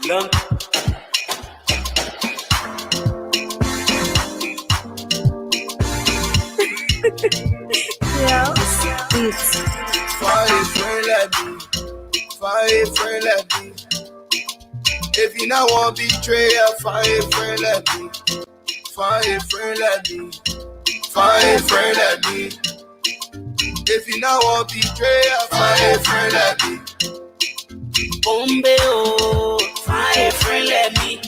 Long. Yes, it's Fire friendly, fire friendly. If you not want betrayal, fire friendly, fire friendly, fire friendly. If you not want betrayal, fire friendly. Bombe oh, fire friend let me.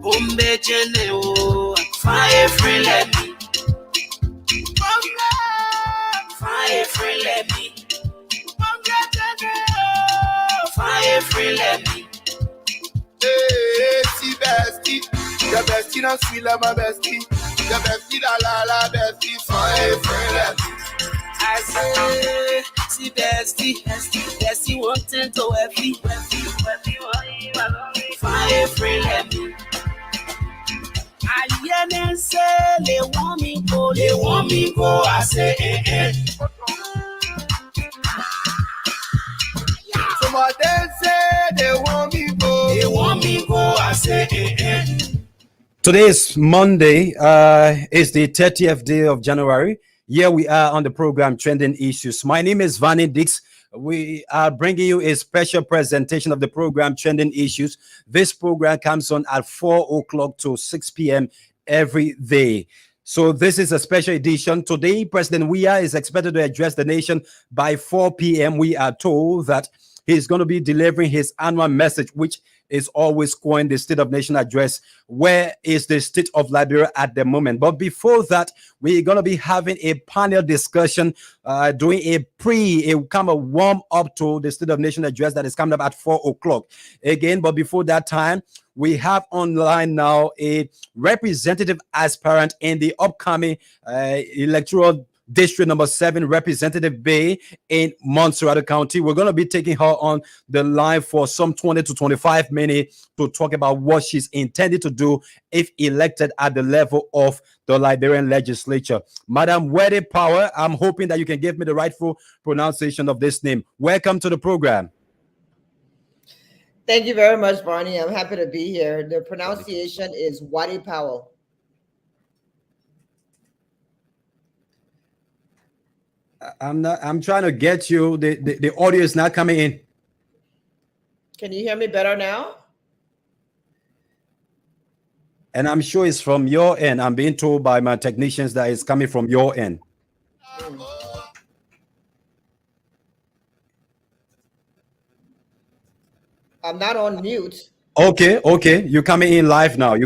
Bombe jene oh, fire friend let me. Fire friend let me. Bombe jene oh, fire friend let me. Hey, see bestie, your bestie not sweet like my bestie. Your bestie la bestie, fire friendly. I say, see bestie wanting to happy. Fire friend let me. I hear them say they want me go. I say, Some of them say they want me go. I say, Today is Monday. It's the 30th day of January. Here we are on the program Trending Issues. My name is Vanny Dix. We are bringing you a special presentation of the program Trending Issues. This program comes on at 4 o'clock to 6 p.m. every day. So this is a special edition. Today, President Weah is expected to address the nation by 4 p.m. We are told that he's going to be delivering his annual message, which is always coined the State of Nation address. Where is the state of Liberia at the moment? But before that, we're going to be having a panel discussion, doing a kind of warm up to the State of Nation address that is coming up at 4 o'clock. Again, but before that time, we have online now a representative aspirant in the upcoming electoral District number 7, Representative Bay in Montserrat County. We're going to be taking her on the line for some 20 to 25 minutes to talk about what she's intended to do if elected at the level of the Liberian legislature. Madam Wede Power, I'm hoping that you can give me the rightful pronunciation of this name. Welcome to the program. Thank you very much, Barney. I'm happy to be here. The pronunciation is Wade Powell. I'm trying to get you. The audio is not coming in. Can you hear me better now? And I'm sure it's from your end. I'm being told by my technicians that it's coming from your end. I'm not on mute. Okay. You're coming in live now.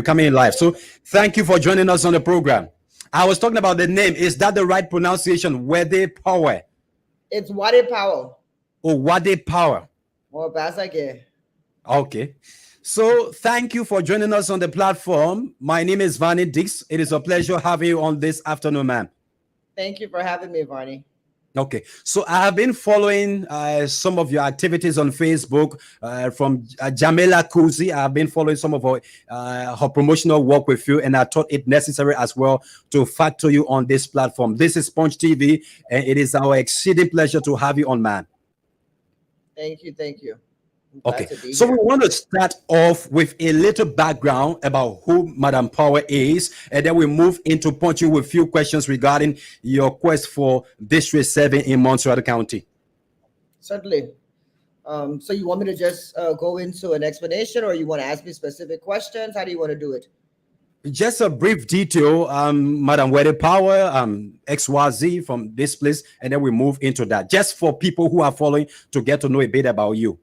So thank you for joining us on the program. I was talking about the name. Is that the right pronunciation? Wede Power. It's Wade Powell. Oh, Wade Power. Well, that's like Okay. So thank you for joining us on the platform. My name is Vanny Dix. It is a pleasure having you on this afternoon, ma'am. Thank you for having me, Varney. Okay, so I have been following some of your activities on Facebook from Jamila Kuzi. I've been following some of her promotional work with you, and I thought it necessary as well to factor you on this platform. This is Punch TV, and it is our exceeding pleasure to have you on, man. Thank you. Okay, so we want to start off with a little background about who Madam Power is, and then we move into punching with a few questions regarding your quest for District 7 in Montserrat County. Certainly. So you want me to just go into an explanation, or you want to ask me specific questions? How do you want to do it? Just a brief detail, Madam Wede Power, XYZ from this place, and then we move into that, just for people who are following to get to know a bit about you.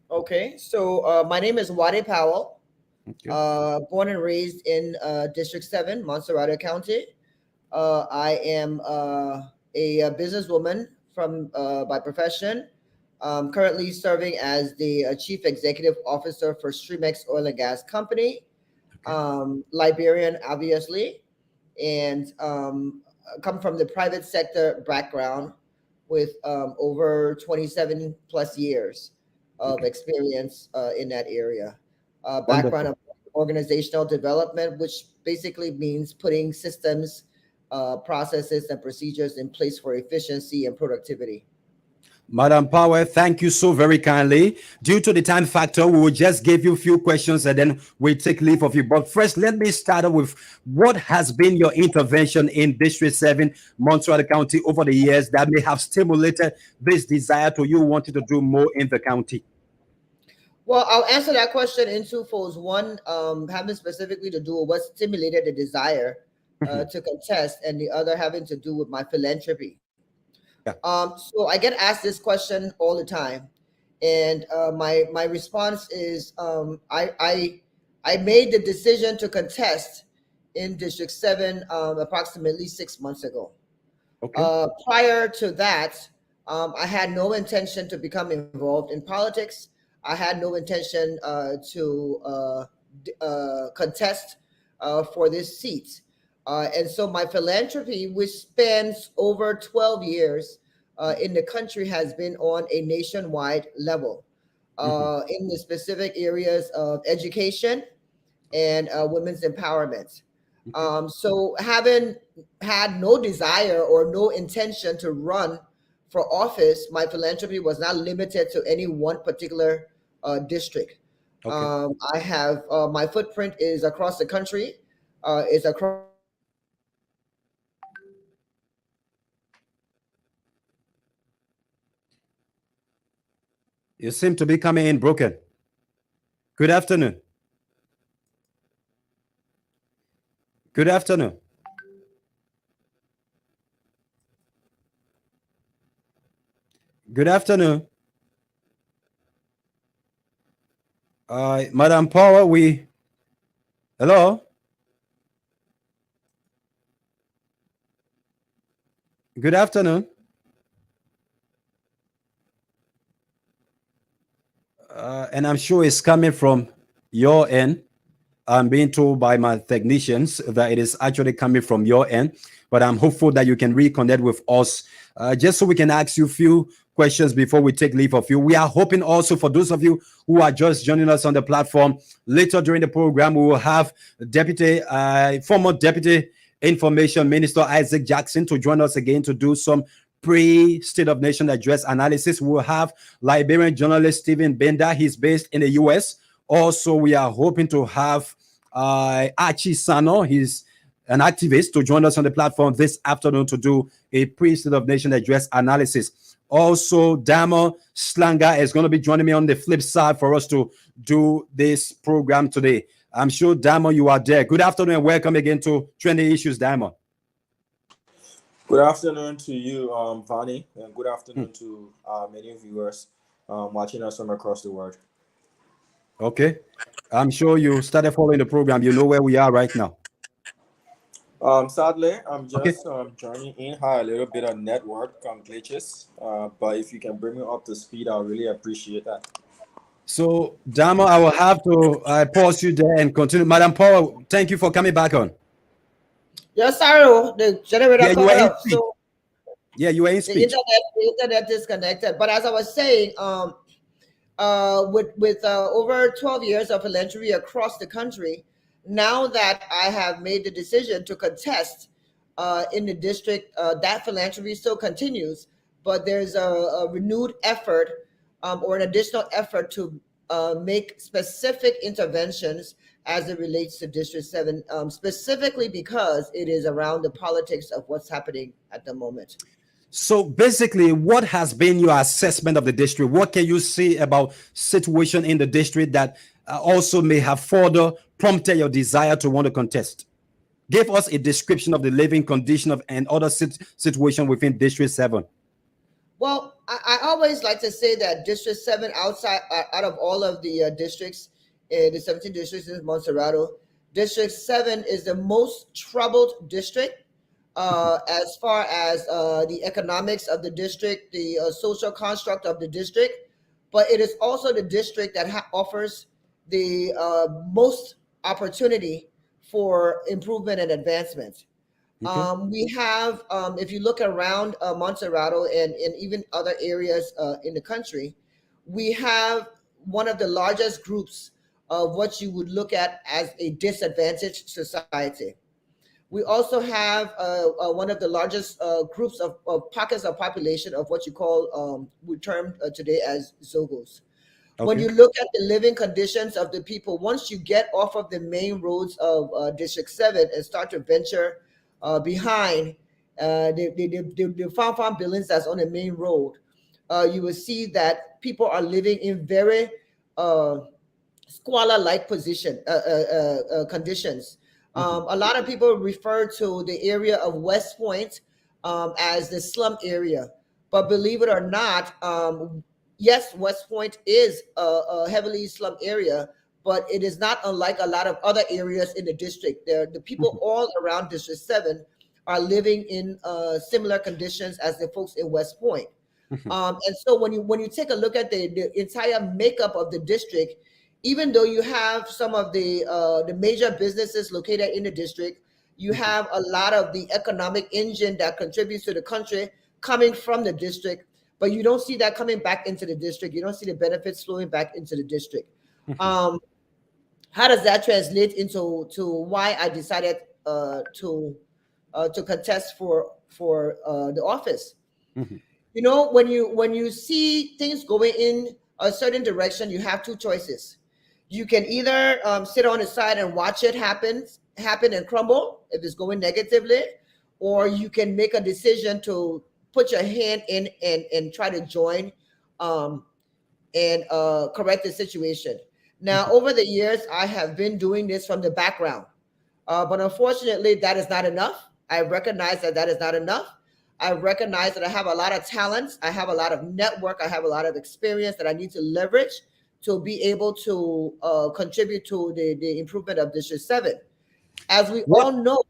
Okay, so my name is Wade Powell, Okay. born and raised in District 7, Montserrat County. I am a businesswoman from by profession, currently serving as the Chief Executive Officer for Streamex Oil and Gas Company, Liberian, obviously, and come from the private sector background with over 27 plus years of experience in that area. Background of organizational development, which basically means putting systems, processes, and procedures in place for efficiency and productivity. Madam Power, thank you so very kindly. Due to the time factor, we will just give you a few questions and then we take leave of you. But first, let me start off with what has been your intervention in District 7, Montserrat County over the years that may have stimulated this desire to you wanting to do more in the county? Well, I'll answer that question in two folds. One, having specifically to do with what stimulated the desire to contest, and the other having to do with my philanthropy. Yeah. So I get asked this question all the time, and my response is I made the decision to contest in District 7 approximately 6 months ago. Okay. Prior to that, I had no intention to become involved in politics. I had no intention to contest for this seat. And so my philanthropy, which spans over 12 years in the country, has been on a nationwide level in the specific areas of education and women's empowerment. So having had no desire or no intention to run for office, my philanthropy was not limited to any one particular district. Okay. I have my footprint is across the country. Is across. You seem to be coming in broken. Good afternoon. Good afternoon. Good afternoon. Madam Power, hello? Good afternoon. And I'm sure it's coming from your end. I'm being told by my technicians that it is actually coming from your end, but I'm hopeful that you can reconnect with us just so we can ask you a few questions before we take leave of you. We are hoping also for those of you who are just joining us on the platform, later during the program, we will have former Deputy Information Minister Isaac Jackson to join us again to do some pre-State of Nation address analysis. We'll have Liberian journalist Stephen Bender. He's based in the US. Also, we are hoping to have Archie Sano. He's an activist to join us on the platform this afternoon to do a pre-State of Nation address analysis. Also, Damo Slanger is going to be joining me on the flip side for us to do this program today. I'm sure, Damo, you are there. Good afternoon and welcome again to Trending Issues, Damo. Good afternoon to you, Vani, and good afternoon to many viewers watching us from across the world. Okay. I'm sure you started following the program. You know where we are right now. Sadly, I'm just joining in. Had a little bit of network glitches, but if you can bring me up to speed, I'll really appreciate that. So, Damo, I will have to pause you there and continue. Madam Paul, thank you for coming back on. Yes, sorry, the generator Yeah, cut off. So you were in speech. The internet disconnected. But as I was saying, with over 12 years of philanthropy across the country, now that I have made the decision to contest in the district, that philanthropy still continues, but there's a renewed effort or an additional effort to make specific interventions as it relates to District 7, specifically because it is around the politics of what's happening at the moment. So basically, what has been your assessment of the district? What can you say about situation in the district that also may have further prompted your desire to want to contest? Give us a description of the living condition of and other situation within District 7. Well, I always like to say that District 7, out of all of the districts, the 17 districts in Montserrat, District 7 is the most troubled district as far as the economics of the district, the social construct of the district, but it is also the district that offers the most opportunity for improvement and advancement. Okay. We have, if you look around Montserrat and even other areas in the country, we have one of the largest groups of what you would look at as a disadvantaged society. We also have one of the largest groups of pockets of population of what you call, we term today as Zogos. When Okay. you look at the living conditions of the people, once you get off of the main roads of District 7 and start to venture behind the farm buildings that's on the main road, you will see that people are living in very squalor-like conditions. A lot of people refer to the area of West Point as the slum area, but believe it or not, yes, West Point is a heavily slum area, but it is not unlike a lot of other areas in the district. The people all around District 7 are living in similar conditions as the folks in West Point. And so when you take a look at the entire makeup of the district, even though you have some of the major businesses located in the district, you have a lot of the economic engine that contributes to the country coming from the district, but you don't see that coming back into the district. You don't see the benefits flowing back into the district. How does that translate into why I decided to contest for the office? You know, when you see things going in a certain direction, you have two choices. You can either sit on the side and watch it happen and crumble if it's going negatively, or you can make a decision to put your hand in and try to join and correct the situation. Now, over the years, I have been doing this from the background, but unfortunately, that is not enough. I recognize that is not enough. I recognize that I have a lot of talents. I have a lot of network. I have a lot of experience that I need to leverage to be able to contribute to the improvement of District 7. As we all know,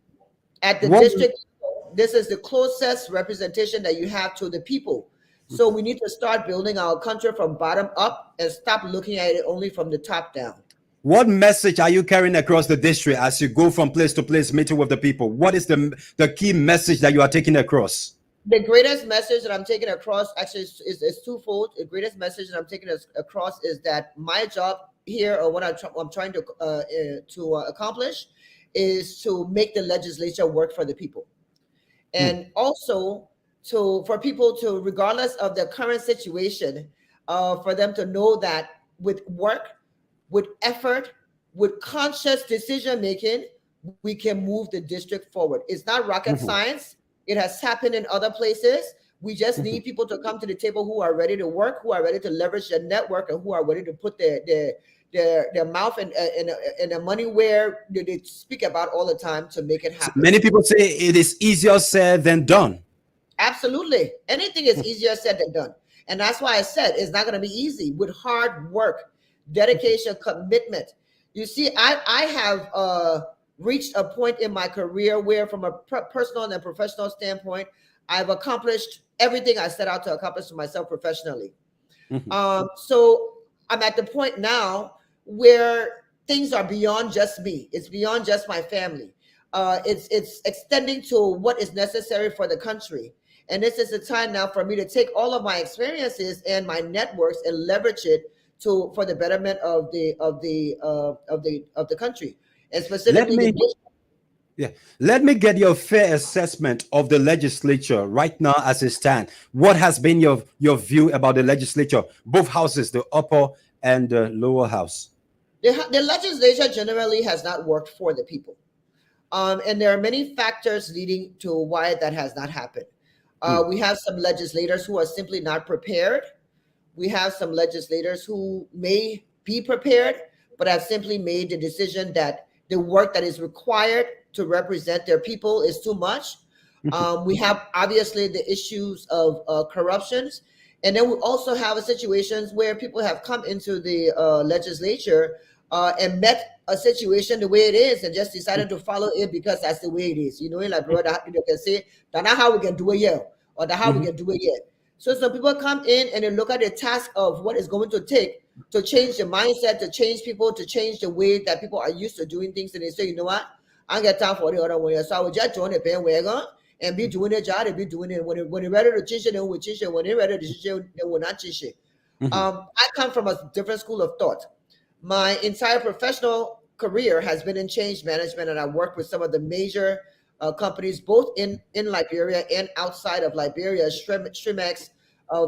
at the district, this is the closest representation that you have to the people. So we need to start building our country from bottom up and stop looking at it only from the top down. What message are you carrying across the district as you go from place to place meeting with the people? What is the key message that you are taking across? The greatest message that I'm taking across actually is twofold. The greatest message that I'm taking across is that my job here, or what I'm trying to accomplish, is to make the legislature work for the people, and also for people to, regardless of their current situation, for them to know that with work, with effort, with conscious decision making, we can move the district forward. It's not rocket science. It has happened in other places. We just need people to come to the table who are ready to work, who are ready to leverage their network, and who are ready to put their mouth and the money where they speak about all the time to make it happen. Many people say it is easier said than done. Absolutely. Anything is easier said than done. And that's why I said it's not going to be easy. With hard work, dedication, commitment. You see, I have reached a point in my career where, from a personal and professional standpoint, I've accomplished everything I set out to accomplish for myself professionally. So I'm at the point now where things are beyond just me. It's beyond just my family. It's extending to what is necessary for the country. And this is the time now for me to take all of my experiences and my networks and leverage it for the betterment of the country. And specifically, let me get your fair assessment of the legislature right now as it stands. What has been your view about the legislature, both houses, the upper and the lower house? The legislature generally has not worked for the people. And there are many factors leading to why that has not happened. We have some legislators who are simply not prepared. We have some legislators who may be prepared, but have simply made the decision that the work that is required to represent their people is too much. We have obviously the issues of corruptions. And then we also have situations where people have come into the legislature and met a situation the way it is and just decided to follow it because that's the way it is. You know, like, brother, you can say, that's not how we can do it here, or that's how we can do it yet. So some people come in and they look at the task of what it's going to take to change the mindset, to change people, to change the way that people are used to doing things. And they say, you know what? I don't got time for the other one. So I will just join the bandwagon and be doing their job and be doing it. When they're ready to change it, then we'll change it. When they're ready to change it, then we'll not change it. I come from a different school of thought. My entire professional career has been in change management, and I worked with some of the major companies, both in Liberia and outside of Liberia. Stremex,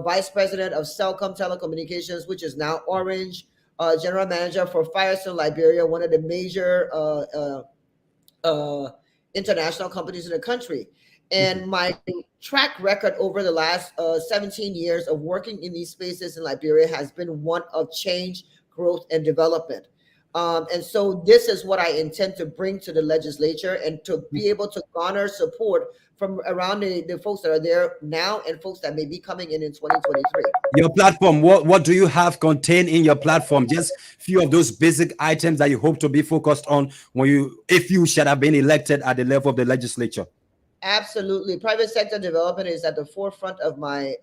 Vice President of Cellcom Telecommunications, which is now Orange, General Manager for Firestone Liberia, one of the major international companies in the country. And my track record over the last 17 years of working in these spaces in Liberia has been one of change, growth, and development. And so this is what I intend to bring to the legislature, and to be able to garner support from around the folks that are there now and folks that may be coming in 2023. Your platform, what do you have contained in your platform? Just a few of those basic items that you hope to be focused on if you should have been elected at the level of the legislature. Absolutely. Private sector development is at the forefront of my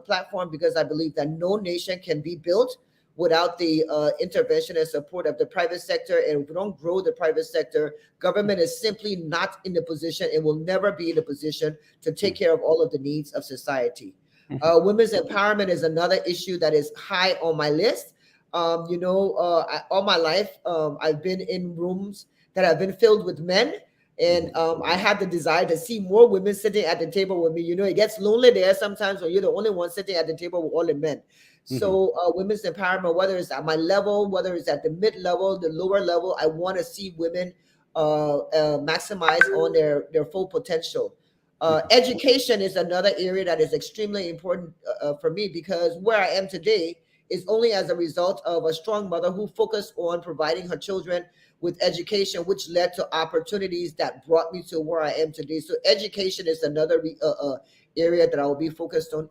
platform, because I believe that no nation can be built without the intervention and support of the private sector. And if we don't grow the private sector, government is simply not in the position and will never be in a position to take care of all of the needs of society. Women's empowerment is another issue that is high on my list. All my life, I've been in rooms that have been filled with men. And I had the desire to see more women sitting at the table with me. It gets lonely there sometimes when you're the only one sitting at the table with all the men. So women's empowerment, whether it's at my level, whether it's at the mid-level, the lower level, I want to see women maximize on their full potential. Education is another area that is extremely important for me, because where I am today is only as a result of a strong mother who focused on providing her children with education, which led to opportunities that brought me to where I am today. So education is another area that I will be focused on.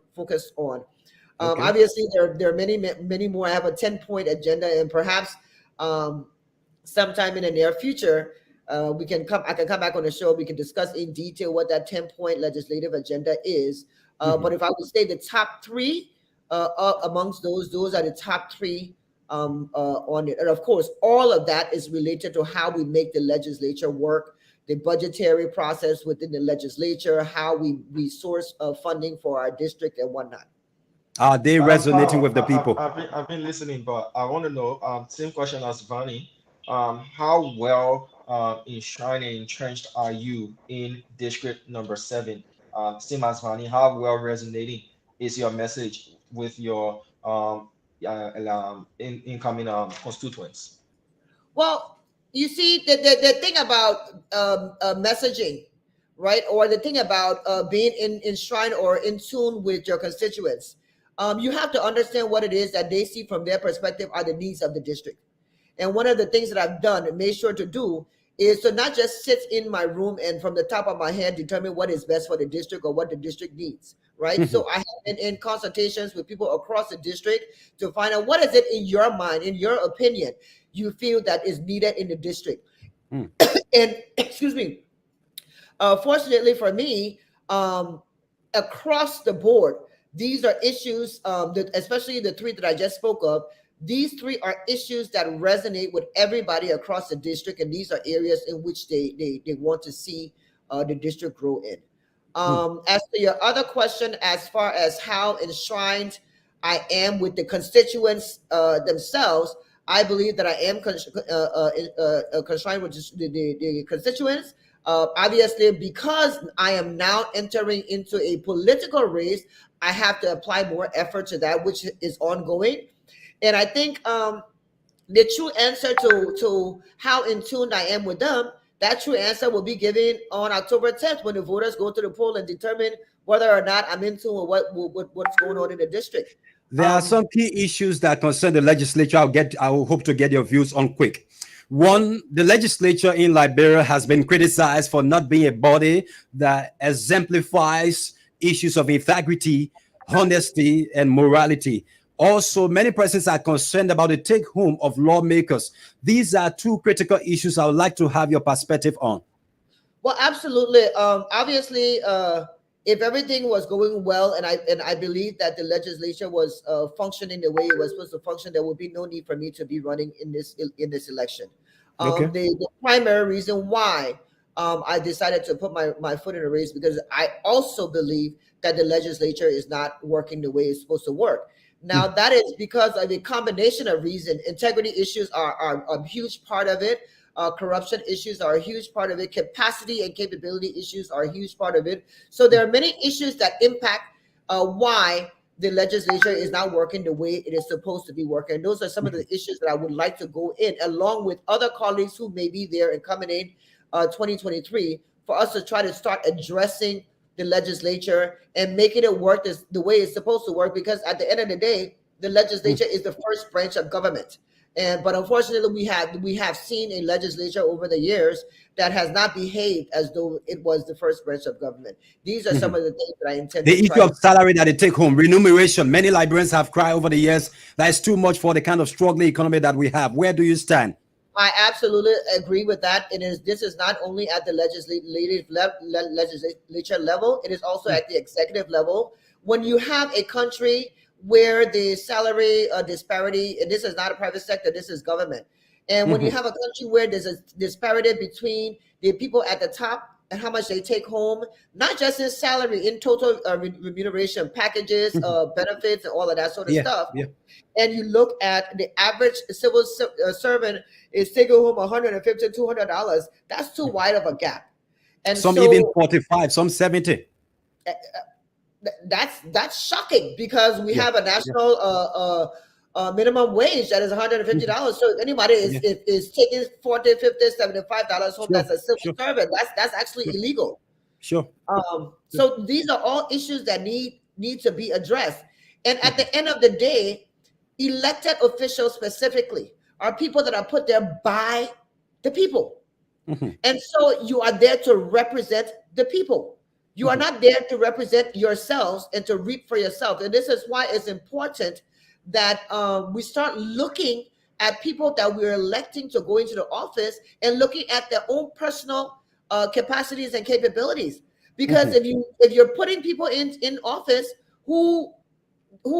Obviously, there are many more. I have a 10-point agenda, and perhaps sometime in the near future, I can come back on the show. We can discuss in detail what that 10-point legislative agenda is. But if I would say the top three amongst those are the top three on it. And of course, all of that is related to how we make the legislature work, the budgetary process within the legislature, how we source funding for our district and whatnot. Are they resonating with the people? I've been listening, but I want to know, same question as Vani, how well enshrined and entrenched are you in district number 7? Same as Vani, how well resonating is your message with your incoming constituents? Well, you see, the thing about messaging, right, or the thing about being enshrined or in tune with your constituents, you have to understand what it is that they see from their perspective are the needs of the district. And one of the things that I've done and made sure to do is to not just sit in my room and from the top of my head determine what is best for the district or what the district needs, right? So I have been in consultations with people across the district to find out what is it in your mind, in your opinion, you feel that is needed in the district. And excuse me, fortunately for me, across the board, these are issues, especially the three that I just spoke of. These three are issues that resonate with everybody across the district, and these are areas in which they want to see the district grow in. As to your other question, as far as how enshrined I am with the constituents themselves, I believe that I am conshrined with the constituents. Obviously, because I am now entering into a political race, I have to apply more effort to that, which is ongoing. And I think the true answer to how in tune I am with them, that true answer will be given on October 10th when the voters go to the poll and determine whether or not I'm in tune with what's going on in the district. There are some key issues that concern the legislature. I will hope to get your views on quick. One, the legislature in Liberia has been criticized for not being a body that exemplifies issues of integrity, honesty, and morality. Also, many persons are concerned about the take-home of lawmakers. These are two critical issues I would like to have your perspective on. Well, absolutely. Obviously, if everything was going well, and I believe that the legislature was functioning the way it was supposed to function, there would be no need for me to be running in this election. The primary reason why I decided to put my foot in the race, because I also believe that the legislature is not working the way it's supposed to work. Now, that is because of a combination of reasons. Integrity issues are a huge part of it. Corruption issues are a huge part of it. Capacity and capability issues are a huge part of it. So there are many issues that impact why the legislature is not working the way it is supposed to be working. Those are some of the issues that I would like to go in, along with other colleagues who may be there and coming in 2023, for us to try to start addressing the legislature and making it work the way it's supposed to work. Because at the end of the day, the legislature is the first branch of government. But unfortunately, we have seen a legislature over the years that has not behaved as though it was the first branch of government. These are some of the things that I intend. The issue of salary that they take home, remuneration. Many Liberians have cried over the years that it's too much for the kind of struggling economy that we have. Where do you stand? I absolutely agree with that. This is not only at the legislature level; it is also at the executive level. When you have a country where the salary disparity, and this is not a private sector, this is government. And when you have a country where there's a disparity between the people at the top and how much they take home, not just in salary, in total remuneration packages, benefits, and all of that sort of stuff. Yeah. And you look at the average civil servant is taking home $150, $200. That's too wide of a gap. And some even 45, some 70. That's shocking, because we have a national minimum wage that is $150. So if anybody is taking $40, $50, $75 home, that's a civil servant. That's actually illegal. Sure. So these are all issues that need to be addressed. And at the end of the day, elected officials specifically are people that are put there by the people. And so you are there to represent the people. You are not there to represent yourselves and to reap for yourself. And this is why it's important that we start looking at people that we're electing to go into the office and looking at their own personal capacities and capabilities. Because if you're putting people in office who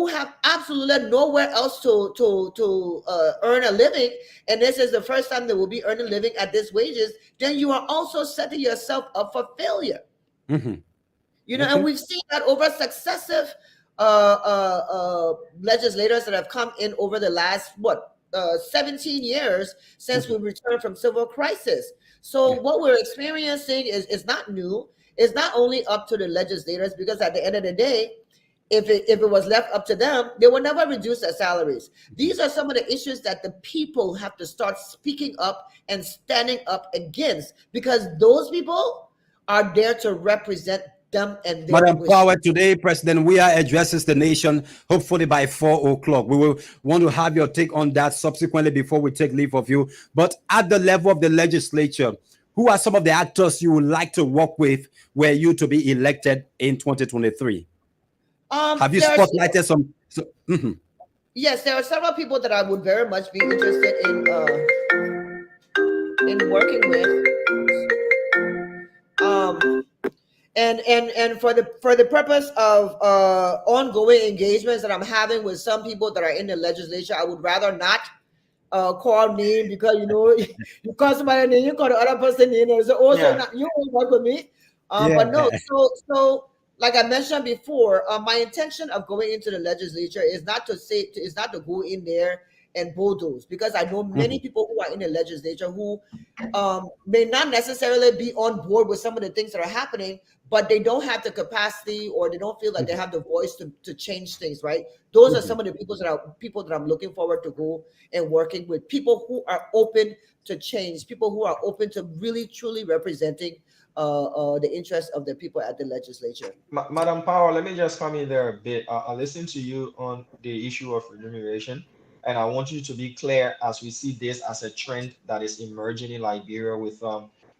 have absolutely nowhere else to earn a living, and this is the first time they will be earning a living at these wages, then you are also setting yourself up for failure. You know, and we've seen that over successive legislators that have come in over the last 17 years since we returned from civil crisis. So what we're experiencing is not new. It's not only up to the legislators, because at the end of the day, if it was left up to them, they would never reduce their salaries. These are some of the issues that the people have to start speaking up and standing up against, because those people are there to represent them and their Madam Power, today President Weah addresses the nation, hopefully by 4 o'clock. We will want to have your take on that subsequently before we take leave of you. But at the level of the legislature, who are some of the actors you would like to work with were you to be elected in 2023? Have you spotlighted some? Yes, there are several people that I would very much be interested in working with. And for the purpose of ongoing engagements that I'm having with some people that are in the legislature, I would rather not call name, because you call somebody name, you call the other person name, and so also not, you won't work with me. But no, so like I mentioned before, my intention of going into the legislature is not to go in there and bulldoze, because I know many people who are in the legislature who may not necessarily be on board with some of the things that are happening, but they don't have the capacity, or they don't feel like they have the voice to change things, right? Those are some of the people that I'm looking forward to go and working with, people who are open to change, people who are open to really truly representing the interests of the people at the legislature. Madam Power, let me just come in there a bit. I listened to you on the issue of remuneration, and I want you to be clear, as we see this as a trend that is emerging in Liberia with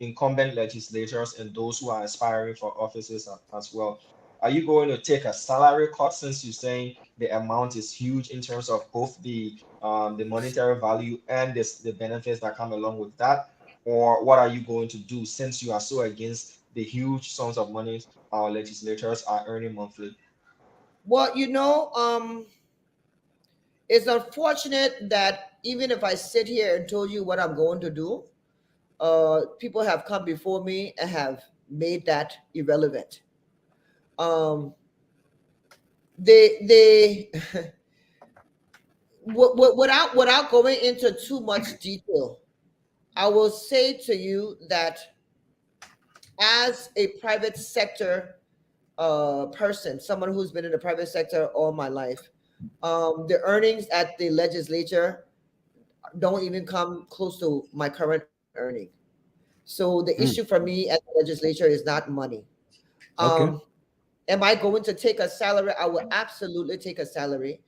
incumbent legislators and those who are aspiring for offices as well. Are you going to take a salary cut, since you're saying the amount is huge in terms of both the monetary value and the benefits that come along with that? Or what are you going to do, since you are so against the huge sums of money our legislators are earning monthly? Well, it's unfortunate that even if I sit here and told you what I'm going to do, people have come before me and have made that irrelevant. They without going into too much detail, I will say to you that as a private sector person, someone who's been in the private sector all my life, the earnings at the legislature don't even come close to my current earning. So the issue for Mm. me at the legislature is not money. Okay. Um, am I going to take a salary? I will absolutely take a salary,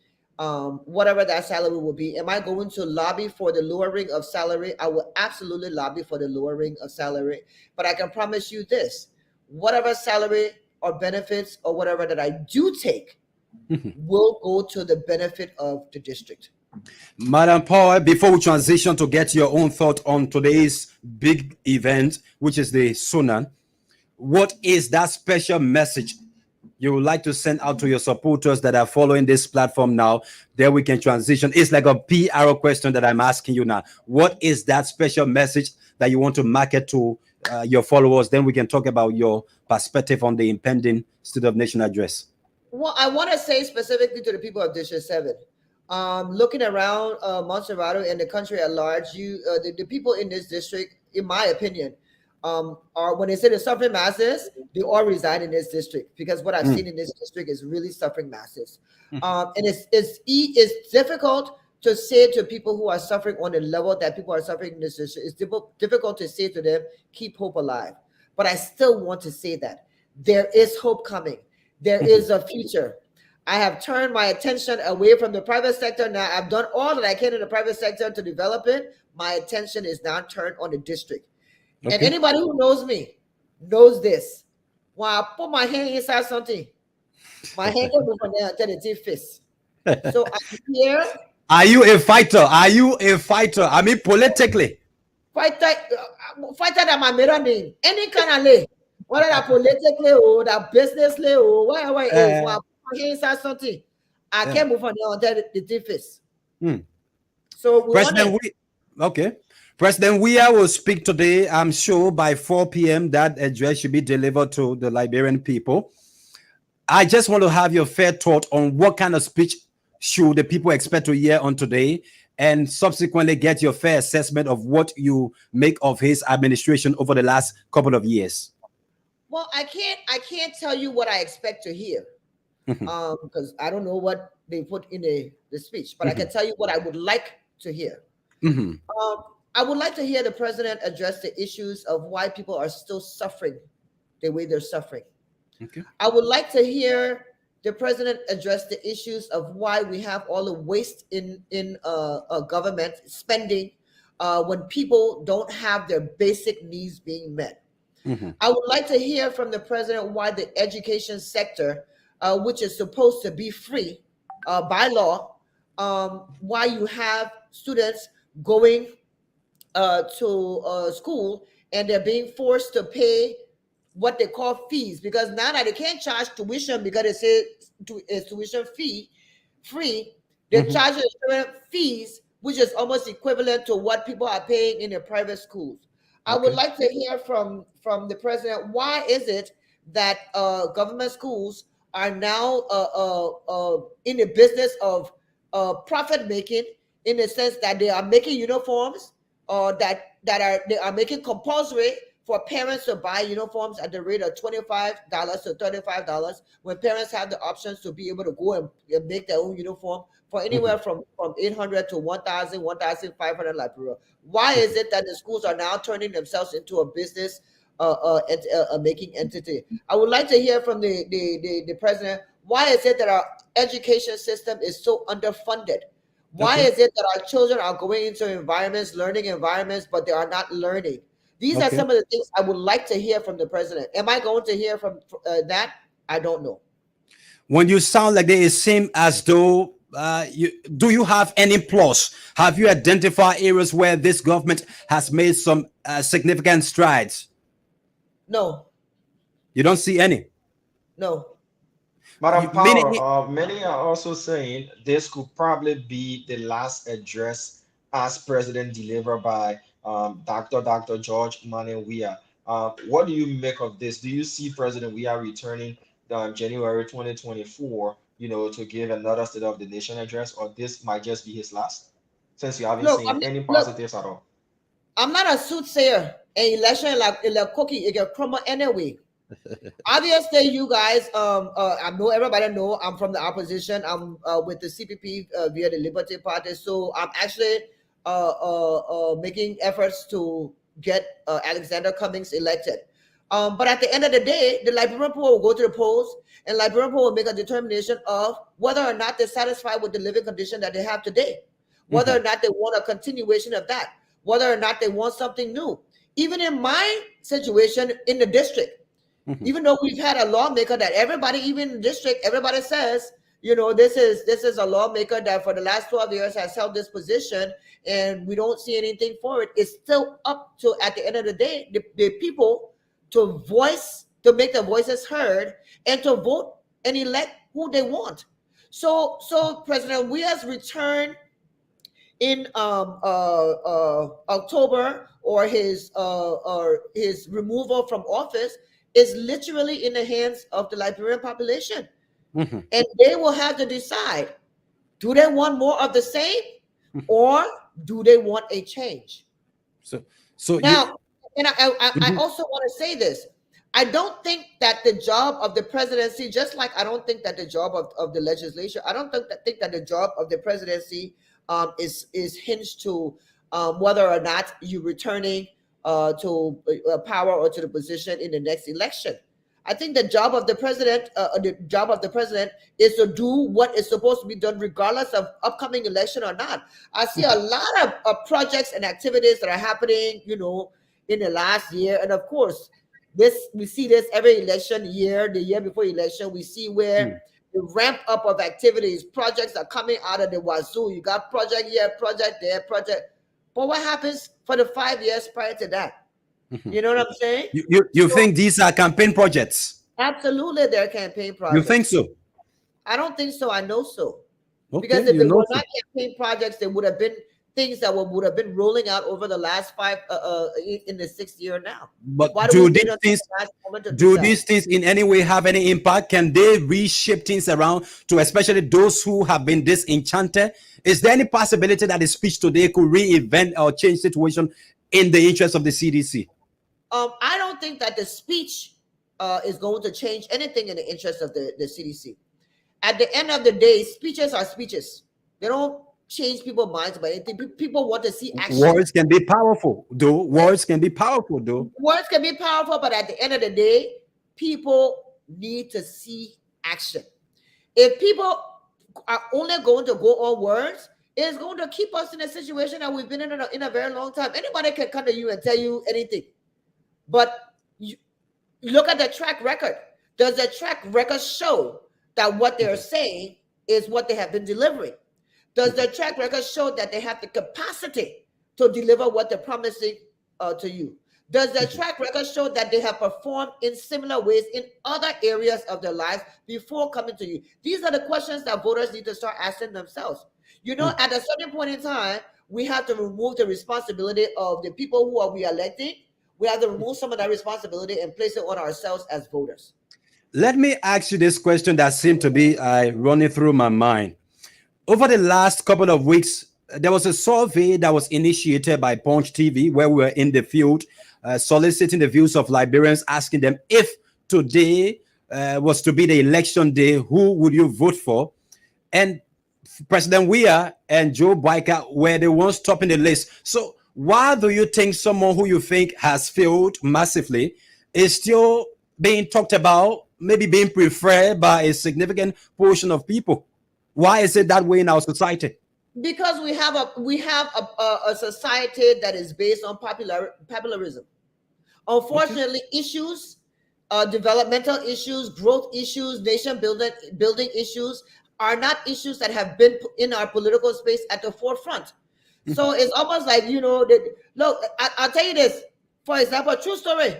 whatever that salary will be. Am I going to lobby for the lowering of salary? I will absolutely lobby for the lowering of salary. But I can promise you this: whatever salary or benefits or whatever that I do take will go to the benefit of the district. Madam Power, before we transition to get your own thought on today's big event, which is the Sunan, what is that special message you would like to send out to your supporters that are following this platform now? There we can transition. It's like a PR question that I'm asking you now. What is that special message that you want to market to your followers? Then we can talk about your perspective on the impending State of Nation address. Well, I want to say specifically to the people of District 7, looking around Montserrado and the country at large, the people in this district, in my opinion, are, when they say the suffering masses, they all reside in this district, because what I've seen in this district is really suffering masses. And it's difficult to say to people who are suffering on the level that people are suffering in this district. It's difficult to say to them, keep hope alive. But I still want to say that there is hope coming. There is a future. I have turned my attention away from the private sector. Now I've done all that I can in the private sector to develop it. My attention is now turned on the district. And Okay. anybody who knows me knows this. When I put my hand inside something, my hand can move from there until the teeth fist. So I'm here. Are you a fighter? Are you a fighter? I mean, politically. Fighter that my middle name. Any kind of lay. Whether that politically or that businessly or whatever it is. When I put my hand inside something, I can't move from there until the teeth fist. So we President, okay. President Weah will speak today. I'm sure by 4 p.m. that address should be delivered to the Liberian people. I just want to have your fair thought on what kind of speech should the people expect to hear on today, and subsequently get your fair assessment of what you make of his administration over the last couple of years. Well, I can't tell you what I expect to hear, because I don't know what they put in the speech, but I can tell you what I would like to hear. I would like to hear the president address the issues of why people are still suffering the way they're suffering. Okay. I would like to hear the president address the issues of why we have all the waste in government spending when people don't have their basic needs being met. I would like to hear from the president why the education sector, which is supposed to be free by law, why you have students going to school and they're being forced to pay what they call fees, because now that they can't charge tuition because it says it's tuition fee free, they're charging student fees, which is almost equivalent to what people are paying in the private schools. I would like to hear from the president, why is it that government schools are now in the business of profit making, in the sense that they are making uniforms, or that they are making compulsory for parents to buy uniforms at the rate of $25 to $35, when parents have the options to be able to go and make their own uniform for anywhere from 800 to 1,000, 1,500 Liberia. Why is it that the schools are now turning themselves into a business making entity? I would like to hear from the president, why is it that our education system is so underfunded? Why is it that our children are going into environments, learning environments, but they are not learning? These are some of the things I would like to hear from the president. Am I going to hear from that? I don't know. When you sound like they seem as though do you have any plus? Have you identified areas where this government has made some significant strides? No. You don't see any? No. Madam Power, many are also saying this could probably be the last address as president delivered by Dr. George Manneh Weah. What do you make of this? Do you see President Weah returning January 2024, to give another State of the Nation address, or this might just be his last, since you haven't seen any positives at all? I'm not a soothsayer. An election like a cookie, it can crumble anyway. Obviously, you guys, I know everybody know I'm from the opposition. I'm with the CPP via the Liberty Party, so I'm actually making efforts to get Alexander Cummings elected. But at the end of the day, the Liberian people will go to the polls, and Liberian people will make a determination of whether or not they're satisfied with the living condition that they have today, whether or not they want a continuation of that, whether or not they want something new. Even in my situation in the district, even though we've had a lawmaker that everybody, even in the district, everybody says, this is a lawmaker that for the last 12 years has held this position, and we don't see anything for it. It's still up to, at the end of the day, the people to make their voices heard and to vote and elect who they want. So President Weah's return in October, or his removal from office, is literally in the hands of the Liberian population. And they will have to decide, do they want more of the same, or do they want a change? So now, I also want to say this. I don't think that the job of the presidency, just like I don't think that the job of the legislature, I don't think that the job of the presidency is hinged to whether or not you're returning to power or to the position in the next election. I think the job of the president, is to do what is supposed to be done, regardless of upcoming election or not. I see a lot of projects and activities that are happening, in the last year, and of course, we see this every election year. The year before election, we see where the ramp up of activities, projects are coming out of the wazoo. You got project here, project there, project. But what happens for the 5 years prior to that? You know what I'm saying? You think these are campaign projects? Absolutely, they're campaign projects. You think so? I don't think so. I know so. Okay, because if they were not campaign projects, they would have been things that would have been rolling out over the last in the 6th year now. But do these things in any way have any impact? Can they reshape things around to especially those who have been disenchanted? Is there any possibility that the speech today could reinvent or change situation in the interest of the CDC? I don't think that the speech is going to change anything in the interest of the CDC. At the end of the day, speeches are speeches. They don't change people's minds about anything. People want to see action. Words can be powerful, though. Words can be powerful, but at the end of the day, people need to see action. If people are only going to go on words, it's going to keep us in a situation that we've been in a very long time. Anybody can come to you and tell you anything, but you look at the track record. Does the track record show that what they're saying is what they have been delivering? Does the track record show that they have the capacity to deliver what they're promising to you? Does the track record show that they have performed in similar ways in other areas of their lives before coming to you? These are the questions that voters need to start asking themselves. At a certain point in time, we have to remove the responsibility of the people who are we electing. We have to remove some of that responsibility and place it on ourselves as voters. Let me ask you this question that seemed to be running through my mind. Over the last couple of weeks, there was a survey that was initiated by Punch TV, where we were in the field soliciting the views of Liberians, asking them if today was to be the election day, who would you vote for? And President Weah and Joe Boyka were the ones topping the list. So why do you think someone who you think has failed massively is still being talked about, maybe being preferred by a significant portion of people? Why is it that way in our society? Because we have a society that is based on popularism. Unfortunately, issues, developmental issues, growth issues, nation building issues are not issues that have been in our political space at the forefront. So it's almost like, look, I'll tell you this. For example, true story.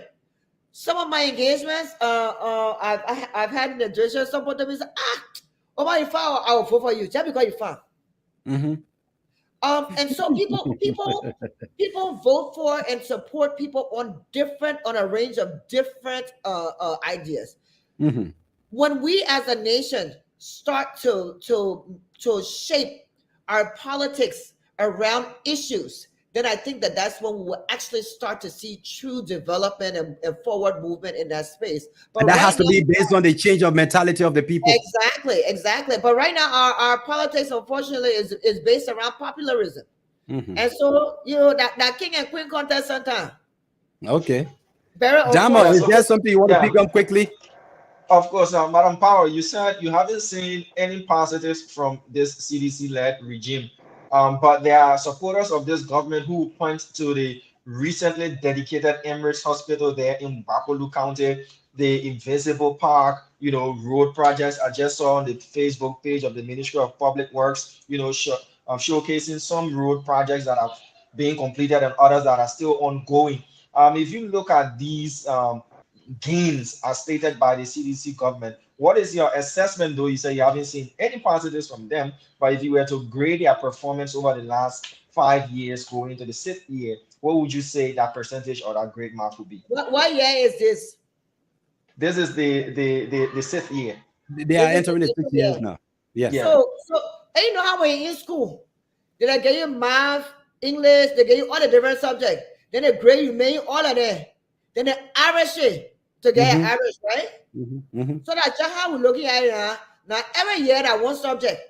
Some of my engagements I've had in the district, some of them is, I will vote for you just because you found. And so people vote for and support people on a range of different ideas. When we as a nation start to shape our politics around issues then I think that that's when we will actually start to see true development and forward movement in that space. But And that has to now, be based on the change of mentality of the people. exactly. But right now, our politics, unfortunately, is based around popularism. Mhm. And so, you know, that king and queen contest sometimes. Okay. Very Damo, is unfortunate. there something you want to Yeah, pick up quickly? of course, Madam Power, you said you haven't seen any positives from this CDC-led regime, but there are supporters of this government who point to the recently dedicated Emirates Hospital there in Bapolu County, the Invisible Park, road projects. I just saw on the Facebook page of the Ministry of Public Works, showcasing some road projects that are being completed and others that are still ongoing. If you look at these gains as stated by the CDC government. What is your assessment, though? You say you haven't seen any positives from them, but if you were to grade their performance over the last 5 years going into the 6th year, what would you say that percentage or that grade mark would be? What year is this? This is the 6th year. They are entering the 6 years now. Yes. Yeah. So you know how when you're in school, did I get you math, English, they get you all the different subjects. Then they grade you, make all of that. Then they average it to get an average, right? So that's just how we're looking at it now. Now every year that one subject,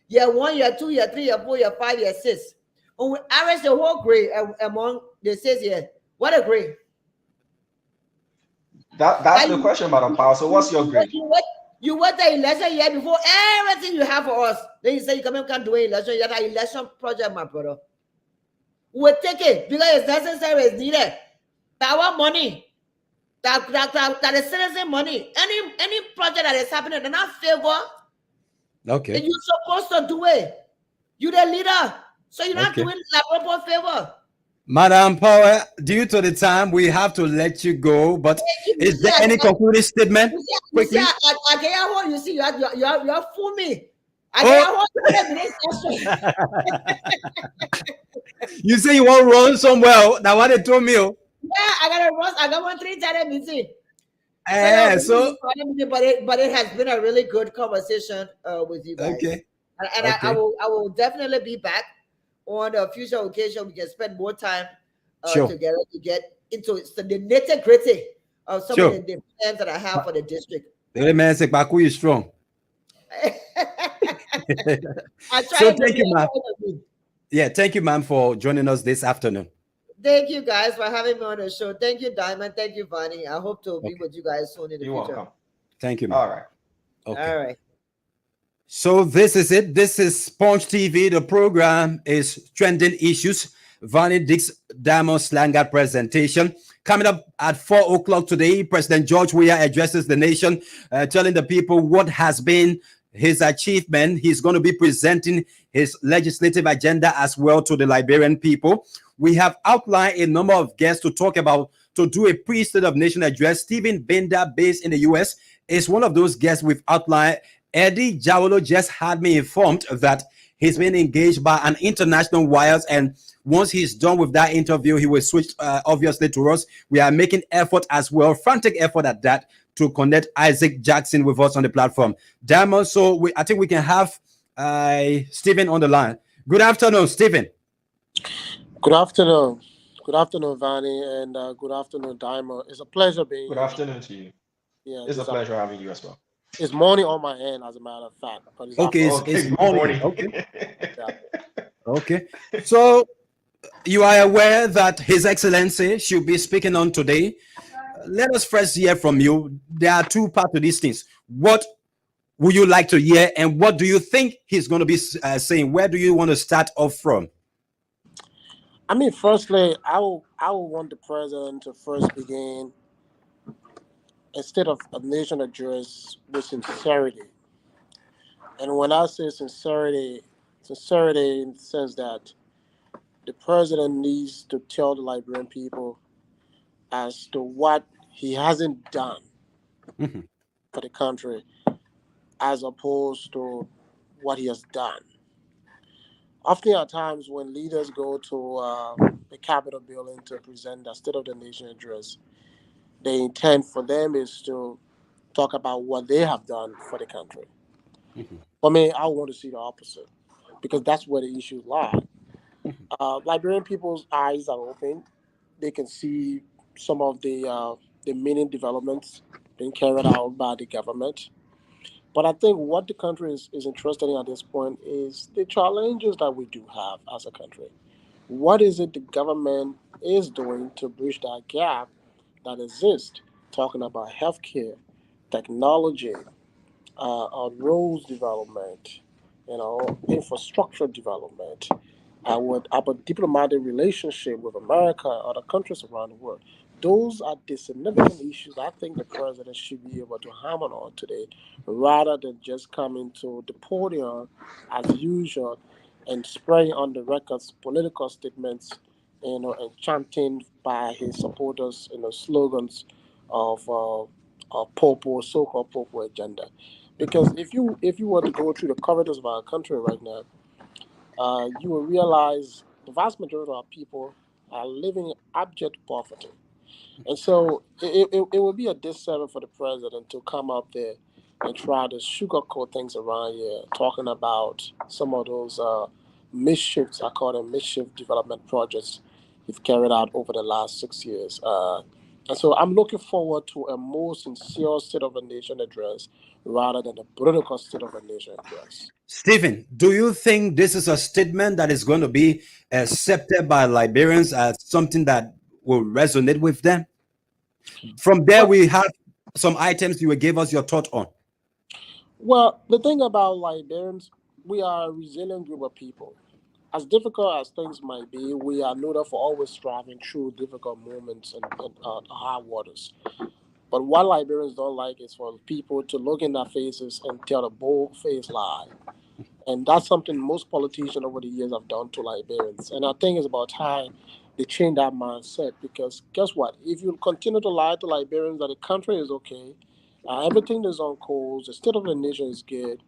year 1, year 2, year 3, year 4, year 5, year 6. When we average the whole grade among the 6 years, what a grade. That's the question, Madam Power. So what's your grade? You wait the election year before everything you have for us. Then you say you can't do an election. You have an election project, my brother. We'll take it because it's necessary, it's needed. Our money, that is citizen money. Any project that is happening, they're not favor. Okay. Then you're supposed to do it. You're the leader. So you're not doing la proper favor. Madam Power, due to the time, we have to let you go. But is there any concluding statement? Quickly. You see, you fool me. You say you want to run somewhere. Now what they told me. Yeah, I gotta run. I got 1 3 meeting. But it has been a really good conversation with you guys. Okay. And I will definitely be back on a future occasion. We can spend more time together to get into the nitty gritty of some of the plans that I have for the district. The man said, "Baku is strong." So thank you, ma'am. Yeah, thank you, ma'am, for joining us this afternoon. Thank you guys for having me on the show. Thank you, Diamond. Thank you, Vani. I hope to be with you guys soon in the future. You're welcome. Thank you, ma'am. All right. Okay. All right. So this is it. This is Punch TV. The program is Trending Issues. Vani Dix Diamond Slanger presentation. Coming up at 4 o'clock today, President George Weah addresses the nation, telling the people what has been his achievement. He's going to be presenting his legislative agenda as well to the Liberian people. We have outlined a number of guests to do a pre-State of Nation address. Stephen Bender, based in the U.S., is one of those guests we've outlined. Eddie Jawolo just had me informed that he's been engaged by an international wires, and once he's done with that interview, he will switch obviously to us. We are making effort as well, frantic effort at that, to connect Isaac Jackson with us on the platform. Diamond, so I think we can have Stephen on the line. Good afternoon, Stephen. Good afternoon. Good afternoon, Vani, and good afternoon, Diamond. It's a pleasure being here. Good afternoon to you. Yeah, it's a pleasure having you as well. It's morning on my end, as a matter of fact. But it's morning. Okay. Yeah. Okay. So you are aware that His Excellency should be speaking on today. Let us first hear from you. There are two parts to these things. What would you like to hear, and what do you think he's going to be saying? Where do you want to start off from? I mean, firstly, I will want the president to first begin, instead of a nation address, with sincerity. And when I say sincerity in the sense that the president needs to tell the Liberian people as to what he hasn't done for the country, as opposed to what he has done. Often at times when leaders go to the Capitol building to present the State of the Nation address, the intent for them is to talk about what they have done for the country. For me, I want to see the opposite, because that's where the issues lie. Liberian people's eyes are open. They can see some of the many developments being carried out by the government. But I think what the country is interested in at this point is the challenges that we do have as a country. What is it the government is doing to bridge that gap that exists? Talking about healthcare, technology, roads development, infrastructure development, our diplomatic relationship with America and other countries around the world. Those are the significant issues I think the president should be able to hammer on today, rather than just coming to the podium as usual and spraying on the records political statements, and chanting by his supporters, slogans of Popo, so-called Popo agenda. Because if you were to go through the corridors of our country right now, you will realize the vast majority of our people are living in abject poverty. And so it would be a disservice for the president to come up there and try to sugarcoat things around here, talking about some of those mischiefs, I call them mischief development projects he's carried out over the last 6 years. And so I'm looking forward to a more sincere State of the Nation address rather than a political State of the Nation address. Stephen, do you think this is a statement that is going to be accepted by Liberians as something that will resonate with them? From there, Well, we have some items you will give us your thought on. well, the thing about Liberians, we are a resilient group of people. As difficult as things might be, we are noted for always striving through difficult moments and hard waters. But what Liberians don't like is for people to look in their faces and tell a bold-faced lie. And that's something most politicians over the years have done to Liberians. And I think it's about time they change that mindset, because guess what? If you continue to lie to Liberians that the country is okay, everything is on course, the state of the nation is good,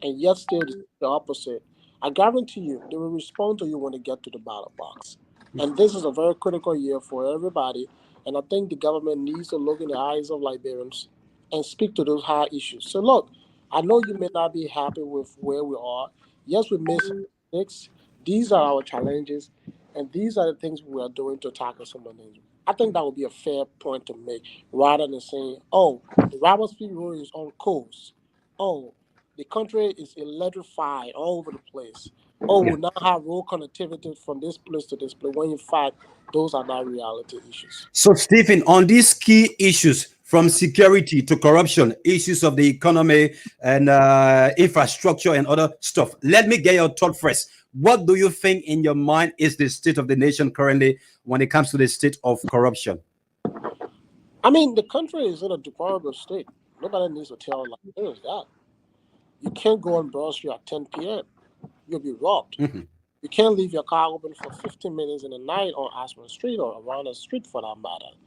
and yet still the opposite, I guarantee you they will respond to you when they get to the ballot box. And this is a very critical year for everybody. And I think the government needs to look in the eyes of Liberians and speak to those hard issues. So look, I know you may not be happy with where we are. Yes, we made some mistakes. These are our challenges, and these are the things we are doing to tackle some of them. I think that would be a fair point to make, rather than saying, "Oh, the Roberts Field Road is on course. Oh, the country is electrified all over the place. Oh, Yeah. we now have road connectivity from this place to this place." When in fact, those are not reality issues. So, Stephen, on these key issues from security to corruption, issues of the economy and infrastructure and other stuff, let me get your thought first. What do you think in your mind is the state of the nation currently when it comes to the state of corruption? I mean, the country is in a deplorable state. Nobody needs to tell Liberians that. You can't go on Broad Street at 10 p.m. You'll be robbed. Mhm. You can't leave your car open for 15 minutes in the night on Ashburn Street or around the street for that matter.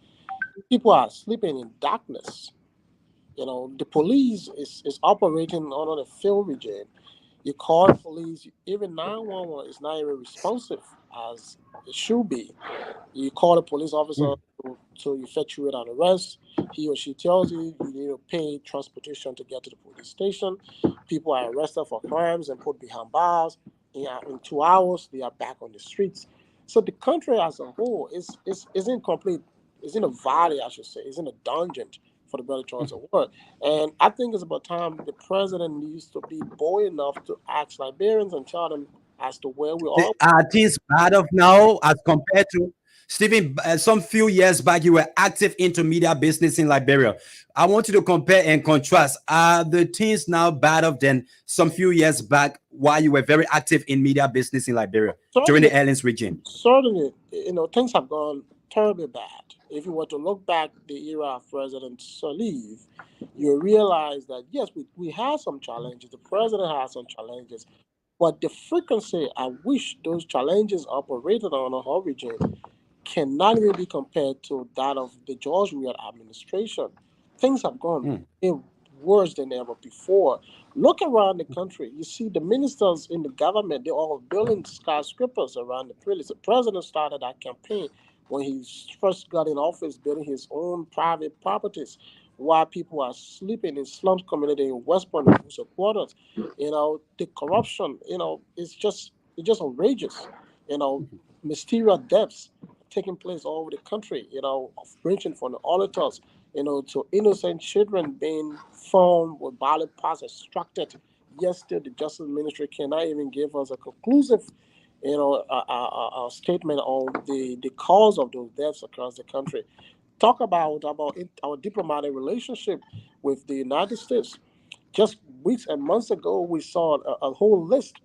People are sleeping in darkness. The police is operating on a field regime. You call the police, even 911 is not even responsive as it should be. You call the police officer to effectuate an arrest. He or she tells you you need to pay transportation to get to the police station. People are arrested for crimes and put behind bars. In 2 hours, they are back on the streets. So the country as a whole is in complete, is in a valley, I should say, is in a dungeon, for the better choice of word. And I think it's about time the president needs to be bold enough to ask Liberians and tell them as to where we are. Are things bad of now as compared to Stephen? Some few years back, you were active into media business in Liberia. I want you to compare and contrast. Are the things now better than some few years back while you were very active in media business in Liberia during Certainly, the Ellens regime? certainly, things have gone terribly bad. If you were to look back the era of President Salih, you realize that yes, we had some challenges. The president had some challenges, but the frequency at which those challenges operated on a whole region cannot even be compared to that of the George Weah administration. Things have gone way worse than ever before. Look around the country. You see the ministers in the government, they're all building skyscrapers around the place. The president started that campaign when he first got in office, building his own private properties while people are sleeping in slums community in West Point and quarters. The corruption, it's just outrageous. Mysterious deaths taking place all over the country, ranging from the auditors, to innocent children being found with ballot parts extracted. Yet still, the Justice Ministry cannot even give us a conclusive, statement on the cause of those deaths across the country. Talk about our diplomatic relationship with the United States. Just weeks and months ago, we saw a whole list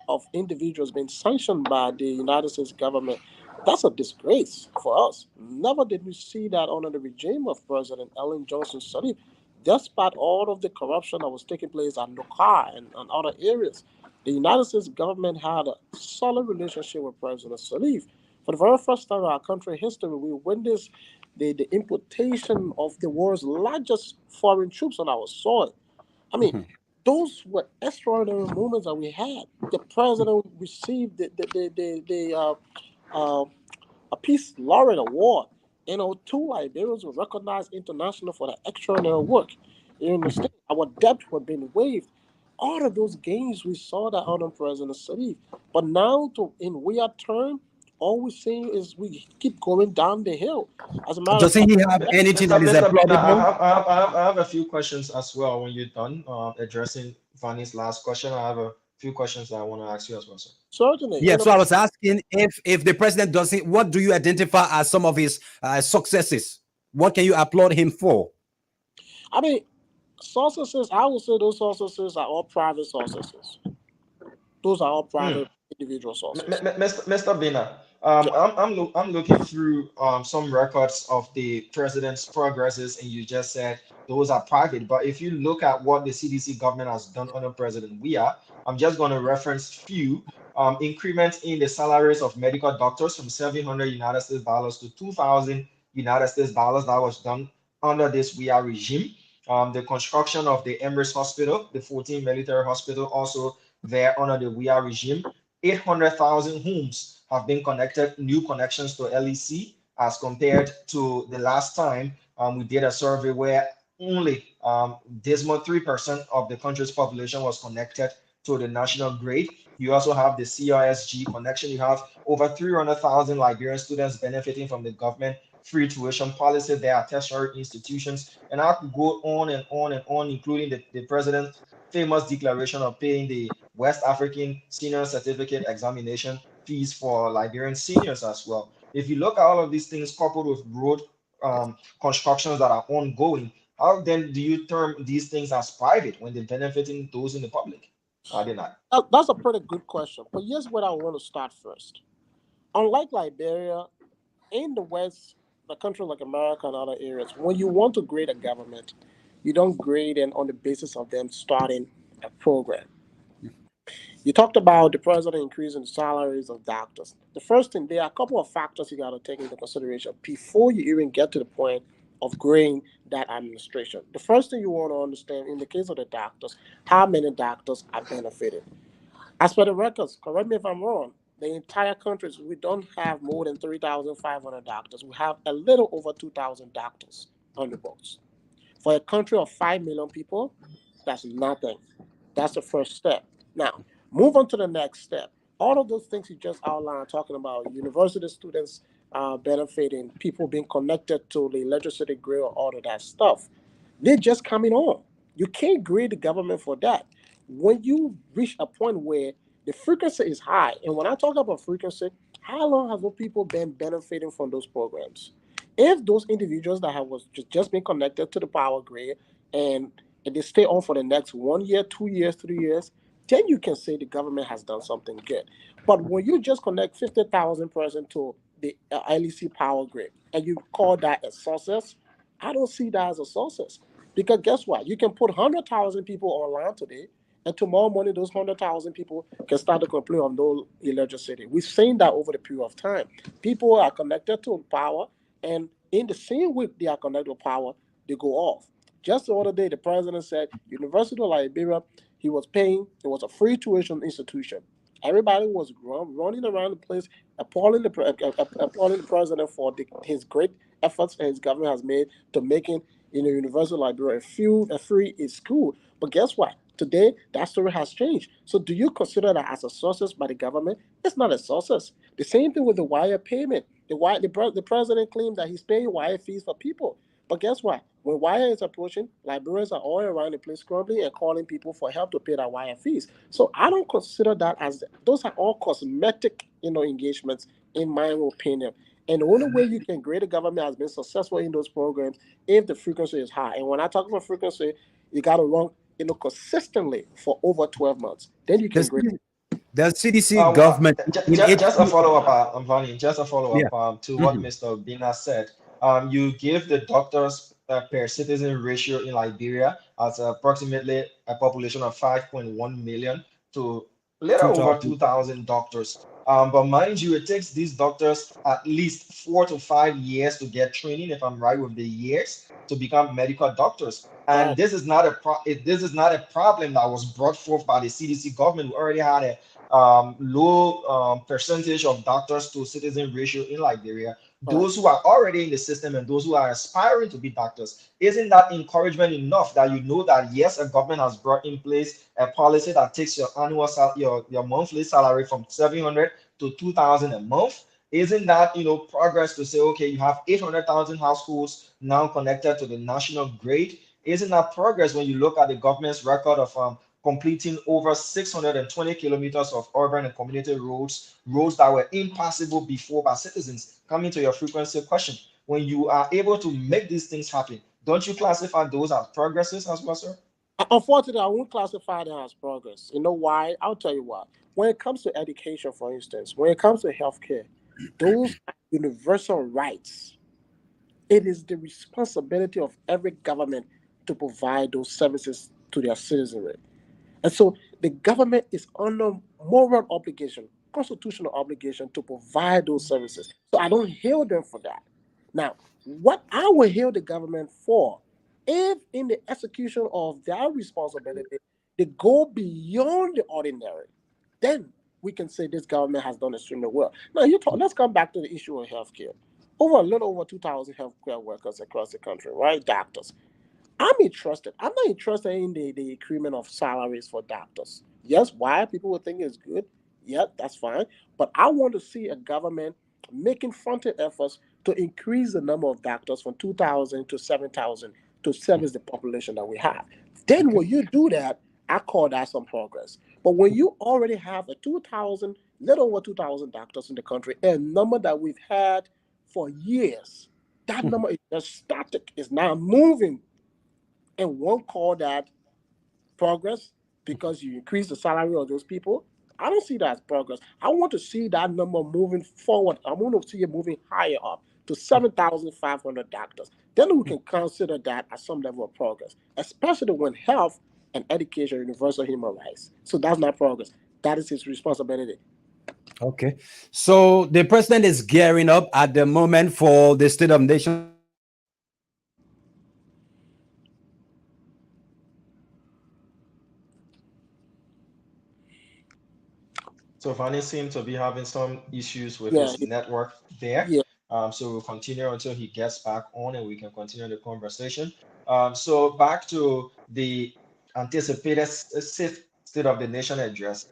of individuals being sanctioned by the United States government. That's a disgrace for us. Never did we see that under the regime of President Ellen Johnson Sirleaf, despite all of the corruption that was taking place at Nokar and other areas. The United States government had a solid relationship with President Sirleaf. For the very first time in our country history, we witnessed the importation of the world's largest foreign troops on our soil. I mean, those were extraordinary moments that we had. The president received a Peace Laureate Award. 2 Liberians were recognized internationally for their extraordinary work. You understand? Our debt had been waived. All of those gains, we saw that under President Sirleaf. But now, in weird term, all we're seeing is we keep going down the hill. As a matter Doesn't he have anything that is Mr. Bina, applaudable? I have a few questions as well when you're done addressing Vanny's last question. I have a few questions that I want to ask you as well, sir. Certainly. Yeah, so I was asking if the president doesn't, what do you identify as some of his successes? What can you applaud him for? I mean, successes, I would say those successes are all private successes. Those are all private individual successes. Mr. Bina, I'm looking through some records of the president's progresses, and you just said those are private. But if you look at what the CDC government has done under President Weah, I'm just going to reference few increments in the salaries of medical doctors from $700 United States dollars to $2,000 United States dollars. That was done under this Weah regime. The construction of the Emirates Hospital, the 14 military hospital, also there under the Weah regime. 800,000 homes have been connected, new connections to LEC, as compared to the last time we did a survey where only dismal 3% of the country's population was connected to the national grid. You also have the CRSG connection. You have over 300,000 Liberian students benefiting from the government free tuition policy. There are tertiary institutions, and I could go on and on and on, including the president's famous declaration of paying the West African Senior Certificate Examination fees for Liberian seniors as well. If you look at all of these things coupled with road constructions that are ongoing, how then do you term these things as private when they're benefiting those in the public? Are they not? That's a pretty good question. But here's where I want to start first. Unlike Liberia, in the West, the country like America and other areas, when you want to grade a government, you don't grade it on the basis of them starting a program. You talked about the president increasing the salaries of doctors. The first thing, there are a couple of factors you got to take into consideration before you even get to the point of grading that administration. The first thing you want to understand, in the case of the doctors, how many doctors are benefited. As per the records, correct me if I'm wrong, the entire country, we don't have more than 3,500 doctors. We have a little over 2,000 doctors on the books. For a country of 5 million people, that's nothing. That's the first step. Now, move on to the next step. All of those things you just outlined, talking about university students benefiting, people being connected to the legislative grid, all of that stuff, they're just coming on. You can't grade the government for that. When you reach a point where the frequency is high, and when I talk about frequency, how long have those people been benefiting from those programs? If those individuals that have just been connected to the power grid and they stay on for the next 1 year, 2 years, 3 years, then you can say the government has done something good. But when you just connect 50,000 person to the LEC power grid and you call that a success, I don't see that as a success. Because guess what? You can put 100,000 people online today, and tomorrow morning, those 100,000 people can start to complain of no electricity. We've seen that over the period of time. People are connected to power, and in the same week they are connected to power, they go off. Just the other day, the president said, University of Liberia, he was paying, it was a free tuition institution. Everybody was running around the place, applauding the president for his great efforts his government has made to making University of Liberia a free school. But guess what? Today, that story has changed. So do you consider that as a success by the government? It's not a success. The same thing with the wire payment. The president claimed that he's paying wire fees for people. But guess what? When wire is approaching, Liberians are all around the place scrambling and calling people for help to pay that wire fees. So I don't consider that as those are all cosmetic, engagements, in my opinion. And the only way you can grade a government has been successful in those programs if the frequency is high. And when I talk about frequency, you got to run, consistently for over 12 months. Then you can grade. The CDC government in just a follow-up, Vani, just a follow-up to what Mhm. Mr. Bina said. You give the doctors per citizen ratio in Liberia as approximately a population of 5.1 million to little over 2000. 2,000 doctors. But mind you, it takes these doctors at least 4 to 5 years to get training, if I'm right with the years, to become medical doctors. And this is not a problem that was brought forth by the CDC government. We already had a low percentage of doctors to citizen ratio in Liberia. Those who are already in the system and those who are aspiring to be doctors, isn't that encouragement enough that that yes, a government has brought in place a policy that takes your annual your monthly salary from 700 to 2,000 a month? Isn't that progress to say, okay, you have 800,000 households now connected to the national grid? Isn't that progress when you look at the government's record of completing over 620 kilometers of urban and community roads that were impassable before by citizens? Coming to your frequency question, when you are able to make these things happen, don't you classify those as progresses as well, sir? Unfortunately, I won't classify them as progress. You know why? I'll tell you why. When it comes to education, for instance, when it comes to healthcare, those are universal rights. It is the responsibility of every government to provide those services to their citizenry. And so the government is under moral obligation, constitutional obligation to provide those services. So I don't hail them for that. Now, what I will hail the government for, if in the execution of their responsibility, they go beyond the ordinary, then we can say this government has done extremely well. Now, let's come back to the issue of healthcare. A little over 2,000 healthcare workers across the country, right? Doctors. I'm interested. I'm not interested in the increment of salaries for doctors. Yes, why people would think it's good. Yeah, that's fine. But I want to see a government making fronted efforts to increase the number of doctors from 2,000 to 7,000 to service the population that we have. Then when you do that, I call that some progress. But when you already have a 2,000, little over 2,000 doctors in the country, a number that we've had for years, that number is just static, is now moving, and won't call that progress because you increase the salary of those people. I don't see that as progress. I want to see that number moving forward. I want to see it moving higher up to 7,500 doctors. Then we can consider that as some level of progress, especially when health and education are universal human rights. So that's not progress. That is his responsibility. Okay. So the president is gearing up at the moment for the State of Nation. So Vani seems to be having some issues with Yeah, his network there. yeah. So we'll continue until he gets back on and we can continue the conversation. So back to the anticipated State of the Nation address.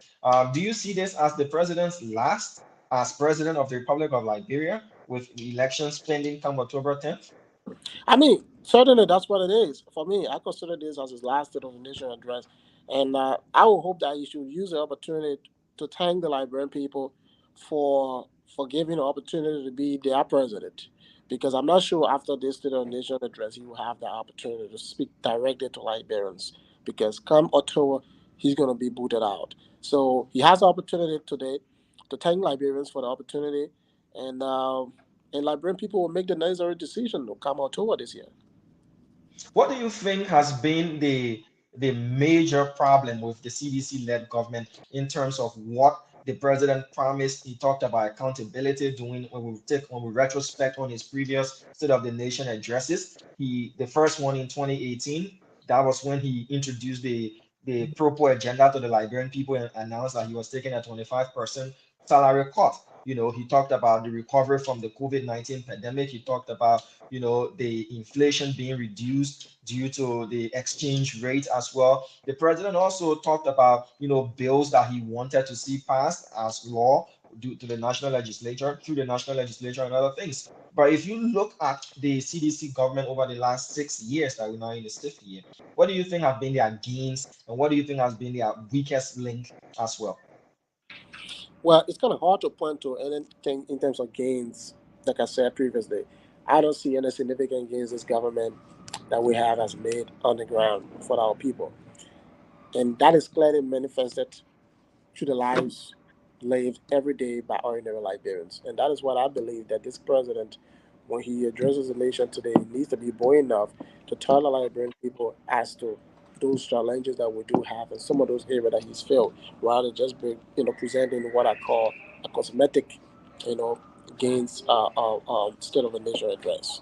Do you see this as the president's last as president of the Republic of Liberia with elections pending come October 10th? I mean, certainly that's what it is. For me, I consider this as his last State of the Nation address. And I will hope that he should use the opportunity to thank the Liberian people for giving the opportunity to be their president. Because I'm not sure after this State of the Nation address, he will have the opportunity to speak directly to Liberians. Because come October, he's going to be booted out. So he has the opportunity today to thank Liberians for the opportunity. And Liberian people will make the necessary decision to come October this year. What do you think has been the major problem with the CDC-led government in terms of what the president promised? He talked about accountability doing when we retrospect on his previous State of the Nation addresses. The first one in 2018, that was when he introduced the pro agenda to the Liberian people and announced that he was taking a 25% salary cut. he talked about the recovery from the COVID-19 pandemic. He talked about, the inflation being reduced due to the exchange rate as well. The president also talked about, bills that he wanted to see passed as law due to the national legislature, through the national legislature and other things. But if you look at the CDC government over the last 6 years that we're now in the fifth year, what do you think have been their gains, and what do you think has been their weakest link as well? Well, it's kind of hard to point to anything in terms of gains. Like I said previously, I don't see any significant gains this government that we have has made on the ground for our people. And that is clearly manifested through the lives lived every day by ordinary Liberians. And that is what I believe that this president, when he addresses the nation today, needs to be bold enough to tell the Liberian people as to those challenges that we do have and some of those areas that he's failed, rather than just presenting what I call a cosmetic, you know, gains state of the nation address.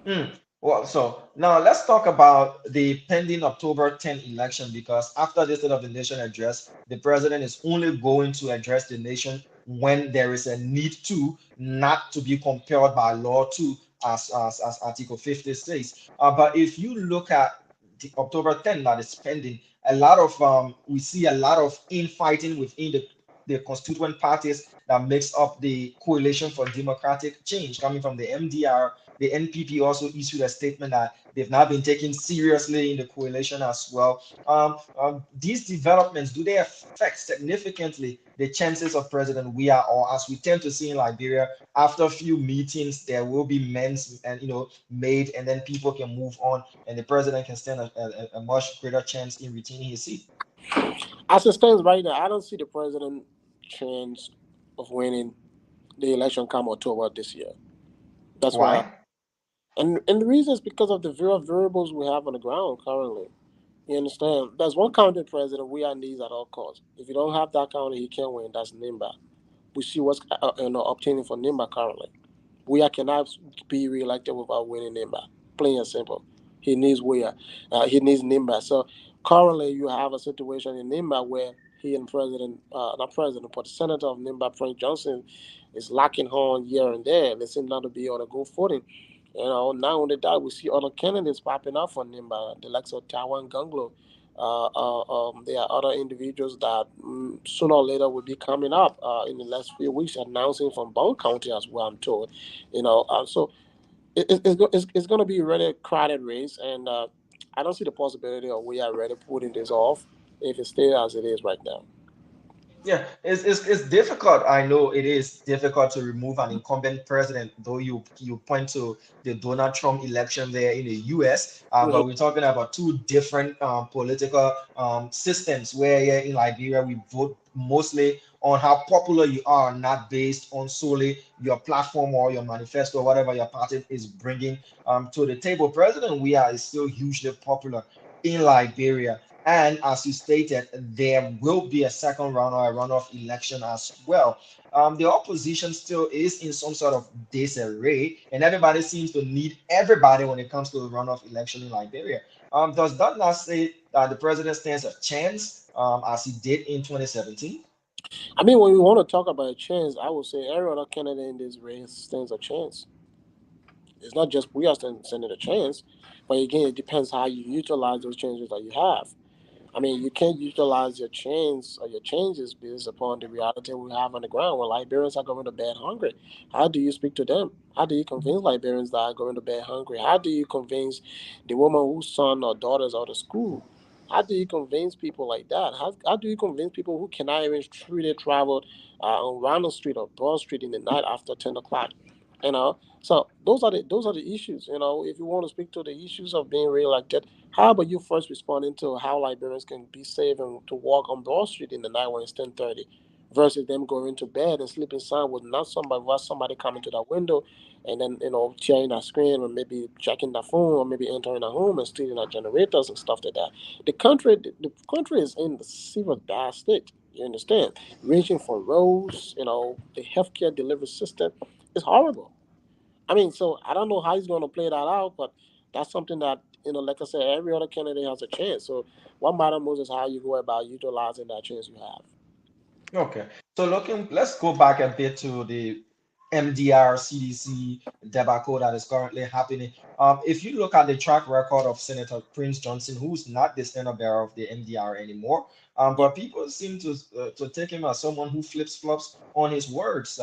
Hmm. Well, so now let's talk about the pending October 10th election, because after the State of the Nation address, the president is only going to address the nation when there is a need to, not to be compelled by law to, as Article 50 says. But if you look at the October 10th that is pending, we see a lot of infighting within the constituent parties that makes up the Coalition for Democratic Change, coming from the MDR. The NPP also issued a statement that they've not been taken seriously in the coalition as well. These developments, do they affect significantly the chances of President Weah, or as we tend to see in Liberia, after a few meetings, there will be men's and made, and then people can move on, and the president can stand a much greater chance in retaining his seat? As it stands right now, I don't see the president chance of winning the election come October this year. That's why, Why? and the reason is because of the variables we have on the ground currently. You understand? There's one county president we are needs at all costs. If you don't have that county, he can't win. That's Nimba. We see what's obtaining for Nimba currently. We cannot be reelected without winning Nimba. Plain and simple. He needs Weah. He needs Nimba. So currently, you have a situation in Nimba where he and not president, but the senator of Nimba, Frank Johnson, is locking horn here and there. They seem not to be on a good footing. Not only that, we see other candidates popping up for Nimba, the likes of Taiwan Gunglo. There are other individuals that sooner or later will be coming up in the last few weeks, announcing from Bone County as well, I'm told. So it's going to be a really crowded race, and I don't see the possibility of we are ready putting this off if it stays as it is right now. Yeah, it's difficult. I know it is difficult to remove an incumbent president, though you point to the Donald Trump election there in the US. Mhm. But we're talking about two different political systems, where here in Liberia we vote mostly on how popular you are, not based on solely your platform or your manifesto, or whatever your party is bringing to the table. President Weah is still hugely popular in Liberia. And as you stated, there will be a second round or a runoff election as well. The opposition still is in some sort of disarray, and everybody seems to need everybody when it comes to a runoff election in Liberia. Does that not say that the president stands a chance, as he did in 2017? I mean, when we want to talk about a chance, I would say every other candidate in this race stands a chance. It's not just we are standing a chance, but again, it depends how you utilize those changes that you have. I mean, you can't utilize your chains or your changes based upon the reality we have on the ground when Liberians are going to bed hungry. How do you speak to them? How do you convince Liberians that are going to bed hungry? How do you convince the woman whose son or daughters are out of school? How do you convince people like that? How do you convince people who cannot even freely travel on Ronald Street or Broad Street in the night after 10 o'clock? So those are the issues. If you want to speak to the issues of being reelected, how about you first responding to how Liberians can be safe and to walk on Broad Street in the night when it's 10:30, versus them going to bed and sleeping sound with not somebody coming to that window and then tearing that screen or maybe checking that phone or maybe entering a home and stealing our generators and stuff like that. The country is in the serious bad state. You understand? Ranging from roads, the healthcare delivery system is horrible. I mean, so I don't know how he's going to play that out, but that's something that, like I said, every other candidate has a chance. So what matters most is how you go about utilizing that chance you have. Okay. So let's go back a bit to the MDR CDC debacle that is currently happening. If you look at the track record of Senator Prince Johnson, who's not the standard bearer of the MDR anymore, Yeah. but people seem to take him as someone who flips flops on his words.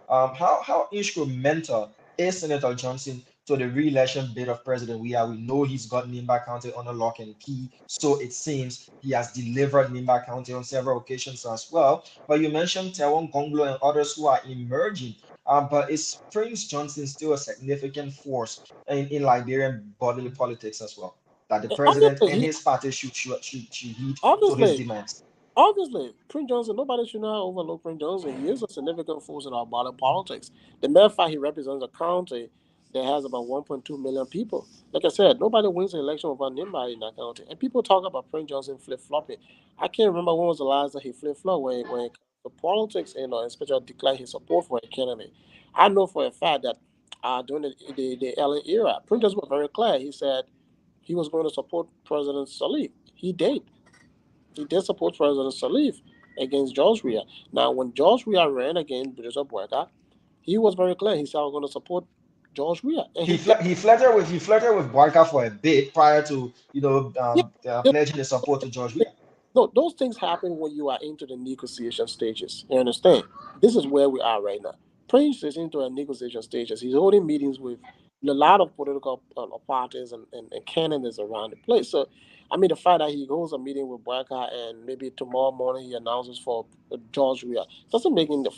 How instrumental is Senator Johnson to the re-election bid of President Weah? We know he's got Nimba County under lock and key, so it seems he has delivered Nimba County on several occasions as well. But you mentioned Tewon Gonglo and others who are emerging. But is Prince Johnson still a significant force in Liberian bodily politics as well? That the president Obviously, and his party should heed to his obviously, demands. obviously, Prince Johnson, nobody should not overlook Prince Johnson. He is a significant force in our body politics. The mere fact he represents a county that has about 1.2 million people. Like I said, nobody wins an election without anybody in that county. And people talk about Prince Johnson flip flopping. I can't remember when was the last time he flip flop when it comes to politics, especially declare his support for a candidate. I know for a fact that during the Ellen era, Prince Johnson was very clear. He said he was going to support President Salih. He did. He did support President Salif against George Weah. Now, when George Weah ran against Bishop Boyka, he was very clear. He said, "I'm going to support George Weah," and he did. He flirted with Boyka for a bit prior to Yeah, pledging his support to George Weah. no, those things happen when you are into the negotiation stages. You understand? This is where we are right now. Prince is into a negotiation stages. He's holding meetings with a lot of political parties and candidates around the place. So, I mean, the fact that he holds a meeting with Boyka and maybe tomorrow morning he announces for George Weah doesn't make him the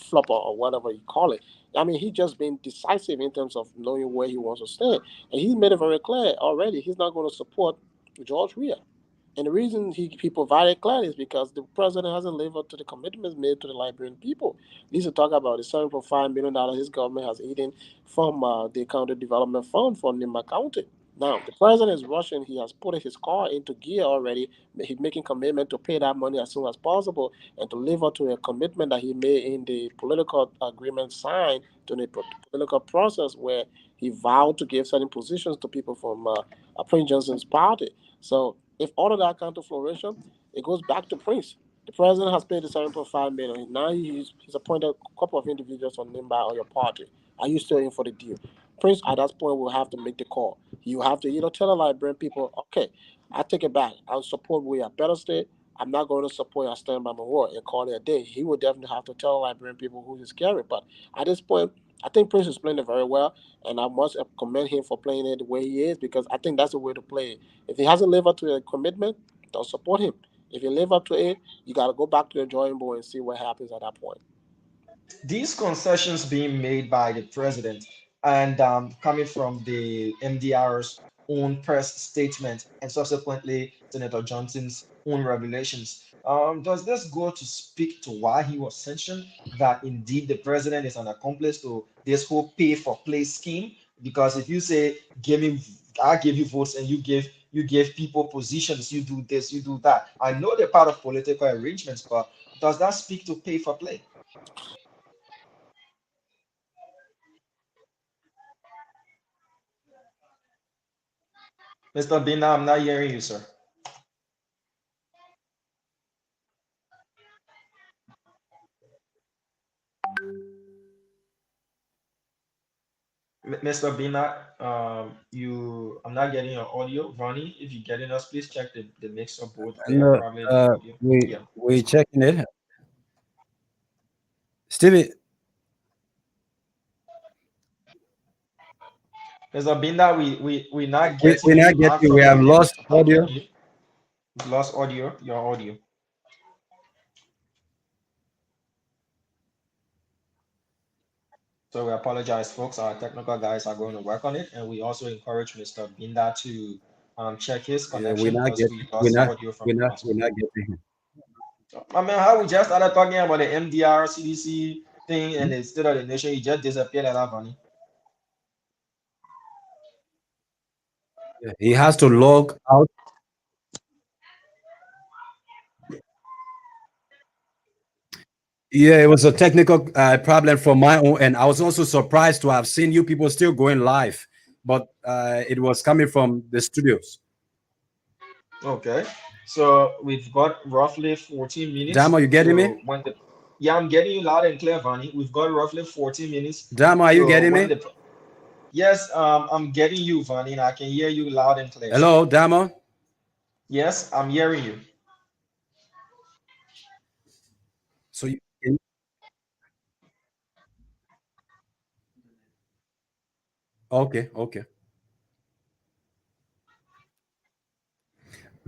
flopper or whatever you call it. I mean, he just been decisive in terms of knowing where he wants to stand. And he's made it very clear already he's not going to support George Weah. And the reason he provided clarity is because the president hasn't lived up to the commitments made to the Liberian people. Lisa talk about the $7.5 million his government has eaten from the county development fund for Nimba County. Now, the president is rushing. He has put his car into gear already. He's making commitment to pay that money as soon as possible and to live up to a commitment that he made in the political agreement signed to the political process where he vowed to give certain positions to people from Prince Johnson's party. So if all of that comes to fruition, it goes back to Prince. The president has paid the 7.5 million. Now he's appointed a couple of individuals on Nimba or your party. Are you still in for the deal? Prince at that point will have to make the call. You have to tell the Liberian people, okay, I take it back. I'll support we are better state. I'm not going to support I stand by my word and call it a day. He will definitely have to tell the Liberian people who he's carrying. But at this point, I think Prince is playing it very well, and I must commend him for playing it the way he is because I think that's the way to play it. If he hasn't lived up to a commitment, don't support him. If you live up to it, you got to go back to the drawing board and see what happens at that point. These concessions being made by the president and coming from the MDR's own press statement and subsequently Senator Johnson's own revelations. Does this go to speak to why he was sanctioned? That indeed the president is an accomplice to this whole pay for play scheme? Because if you say, "Give me, I give you votes," and you give people positions, you do this, you do that. I know they're part of political arrangements, but does that speak to pay for play? Mr. Bina, I'm not hearing you, sir. Mr. Bina, I'm not getting your audio. Ronnie, if you're getting us, please check the mix of both there, No, probably the audio. Yeah. we checking it. Stevie, Mr. Bina, we not we getting not you loud getting. We from your have end. lost I can audio. hear. We've lost audio, your audio. So we apologize, folks. Our technical guys are going to work on it, and we also encourage Mr. Binda to check his Yeah, connection because we lost audio from him as we're well. not getting him. I mean, how we just started talking about the MDR CDC thing and the state of the nation, he just disappeared like that, Ronnie. Yeah, he has to log out. Yeah, it was a technical problem from my own, and I was also surprised to have seen you people still going live, but it was coming from the studios. Okay. So we've got roughly 14 Damo, minutes you getting me? to when the yeah, I'm getting you loud and clear, Vani. We've got roughly 14 minutes Damo, are you to getting when me? the yes, I'm getting you, Vani, and I can hear you loud and clear. Hello, Damo. Yes, I'm hearing you. So you, okay, okay.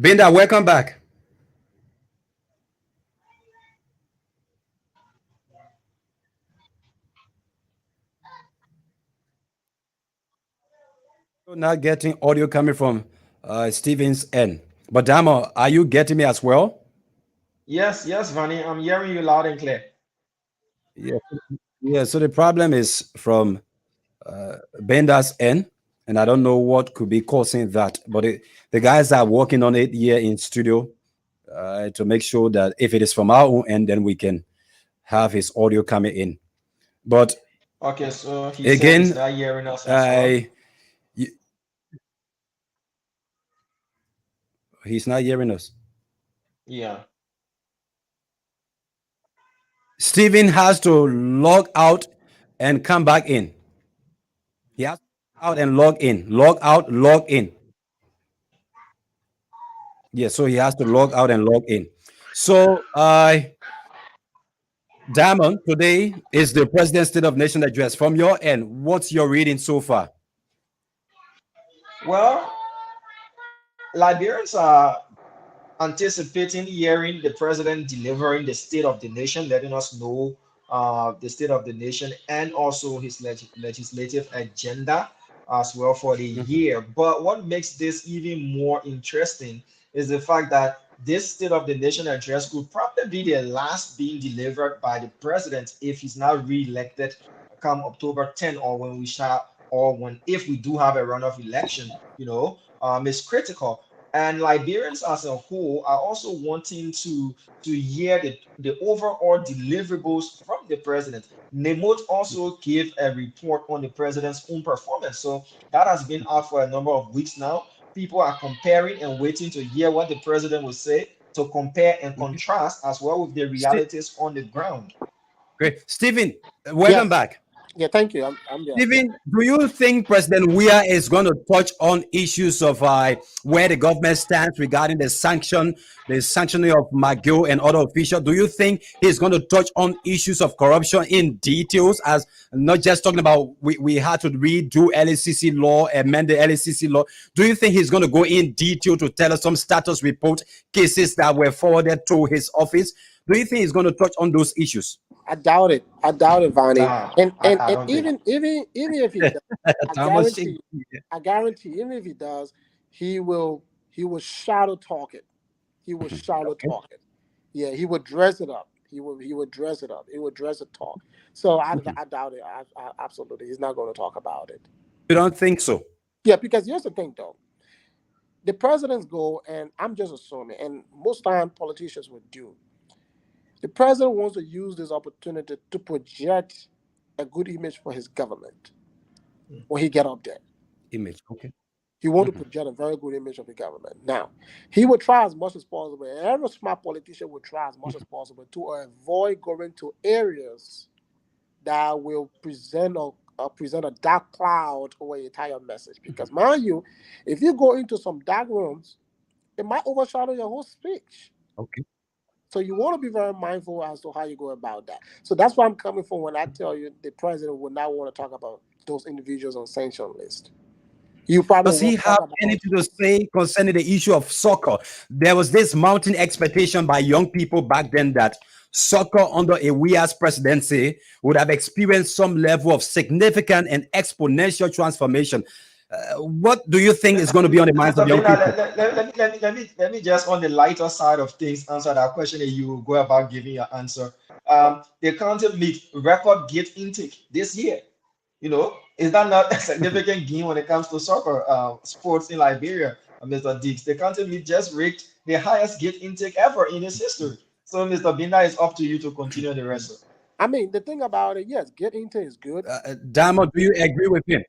Binda, welcome back. You're not getting audio coming from Steven's end. But Damo, are you getting me as well? Yes, yes, Vani, I'm hearing you loud and clear. Yeah. Yeah. So the problem is from Bender's end, and I don't know what could be causing that. But the guys are working on it here in studio to make sure that if it is from our own end, then we can have his audio coming in. But Okay, so he said he's again, not hearing us as well. I y- he's not hearing us. Yeah. Steven has to log out and come back in. He has to log out and log in, log out, log in. Yeah, so he has to log out and log in. So, Diamond, today is the President's State of Nation address. From your end, what's your reading so far? Well, Liberians are anticipating hearing the president delivering the state of the nation, letting us know the state of the nation and also his legislative agenda as well for the Mhm. year. But what makes this even more interesting is the fact that this state of the nation address could probably be the last being delivered by the president if he's not re-elected come October 10 or when we shall or when if we do have a runoff election, is critical, and Liberians as a whole are also wanting to hear the overall deliverables from the president. Nemot also gave a report on the president's own performance. So that has been out for a number of weeks now. People are comparing and waiting to hear what the president will say to compare and Okay. contrast as well with the realities on the ground. Great. Stephen, welcome Yes. back. Yeah, thank you. I'm there. Stephen, do you think President Weah is going to touch on issues of where the government stands regarding the sanctioning of McGill and other officials? Do you think he's going to touch on issues of corruption in details, as not just talking about we had to redo LACC law, amend the LACC law? Do you think he's going to go in detail to tell us some status report cases that were forwarded to his office? Do you think he's going to touch on those issues? I doubt it. I doubt it, Vonnie. Nah, And and, I and don't think. even if he does, I Thomas, guarantee I guarantee even if he does, he will shadow talk it. He will shadow okay. talk it. Yeah, he would dress it up. He would dress it up. He would dress it talk. So I doubt it. I absolutely he's not going to talk about it. You don't think so? Yeah, because here's the thing though. The president's goal, and I'm just assuming, and most time politicians would do. The president wants to use this opportunity to project a good image for his government when he get up there. Image, okay. He wants to project a very good image of the government. Now, he will try as much as possible. And every smart politician will try as much as possible to avoid going to areas that will present a dark cloud over the entire message. Because mind you, if you go into some dark rooms, it might overshadow your whole speech. Okay. So you want to be very mindful as to how you go about that. So that's where I'm coming from when I tell you the president would not want to talk about those individuals on sanction list. You probably Does he won't have talk about anything to say concerning the issue of soccer? There was this mounting expectation by young people back then that soccer under a Weah's presidency would have experienced some level of significant and exponential transformation. What do you think is going to be on the minds Mr. of young Bina, people? let me just on the lighter side of things answer that question and you will go about giving your answer. The county league record gate intake this year. Is that not a significant gain when it comes to soccer sports in Liberia, Mr. Diggs? The county league just reached the highest gate intake ever in its history. So, Mr. Binda, it's up to you to continue the rest. I mean, the thing about it, yes, get into is good. Damo, do you agree with him?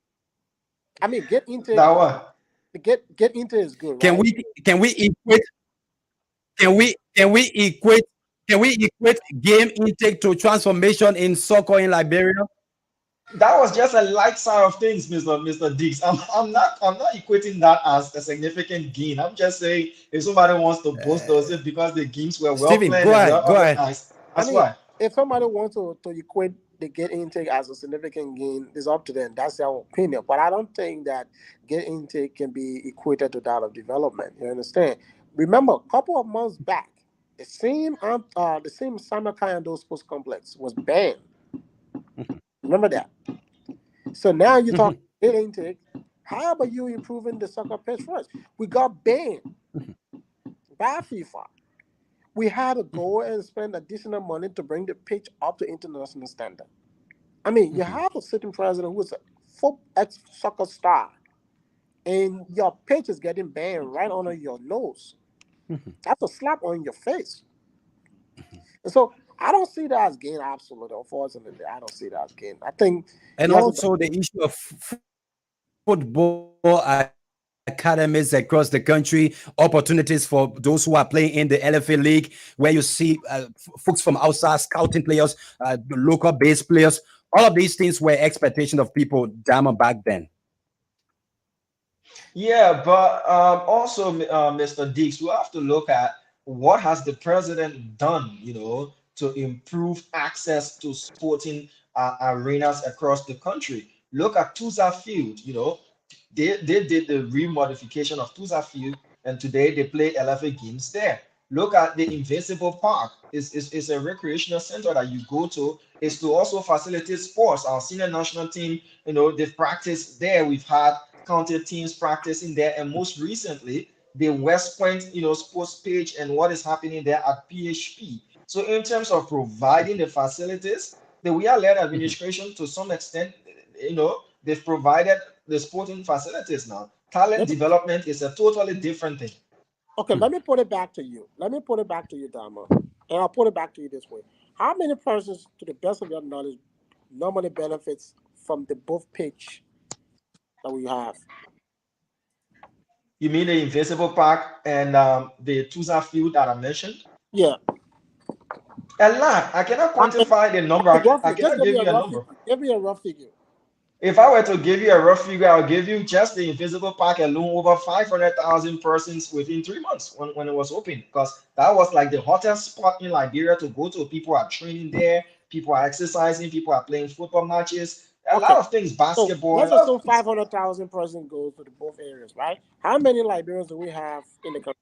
I mean, get into That one. get into is good, Can right? we equate? can we equate game intake to transformation in soccer in Liberia? That was just a light side of things, Mr. Diggs. I'm not equating that as a significant gain. I'm just saying if somebody wants to boast us it because the games were well Stephen, planned go and ahead. well Go ahead. organized. I That's mean, why. if somebody wants to equate the get intake as a significant gain, it's up to them. That's their opinion. But I don't think that get intake can be equated to that of development. You understand? Remember, a couple of months back, the same Summer Kayando Sports Complex was banned. Remember that? So now you're talking get intake. How about you improving the soccer pitch first? We got banned by FIFA. We had to go and spend additional money to bring the pitch up to international standard. I mean, you have a sitting president who is a ex-soccer star, and your pitch is getting banned right under your nose. That's a slap on your face. And so I don't see that as gain, absolutely. Unfortunately, I don't see that as gain. I think And he hasn't also the issue of football academies across the country, opportunities for those who are playing in the LFA League, where you see folks from outside scouting players, local based players. All of these things were expectation of people, Diamond, back then. Yeah, but also, Mr. Diggs, we have to look at what has the president done, to improve access to sporting arenas across the country. Look at Tusa Field, they did the remodification of Tusa Field, and today they play LFA games there. Look at the Invincible Park. It's a recreational center that you go to. Is to also facilitate sports. Our senior national team, they've practiced there. We've had county teams practicing there, and most recently the West Point, sports page and what is happening there at PHP. So in terms of providing the facilities, the We Are Led administration to some extent, they've provided the sporting facilities now. Talent development is a totally different thing. Okay, let me put it back to you. Dama. And I'll put it back to you this way. How many persons, to the best of your knowledge, normally benefits from the both pitch that we have? You mean the Invincible Park and the Tusa Field that I mentioned? Yeah. A lot. I cannot quantify the number. I cannot give you a number. Give me a rough figure. If I were to give you a rough figure, I'll give you just the Invincible Park alone over 500,000 persons within 3 months when it was open, because that was like the hottest spot in Liberia to go to. People are training there, people are exercising, people are playing football matches, a lot of things, basketball. So let's assume 500,000 persons go to the both areas, right? How many Liberians do we have in the country?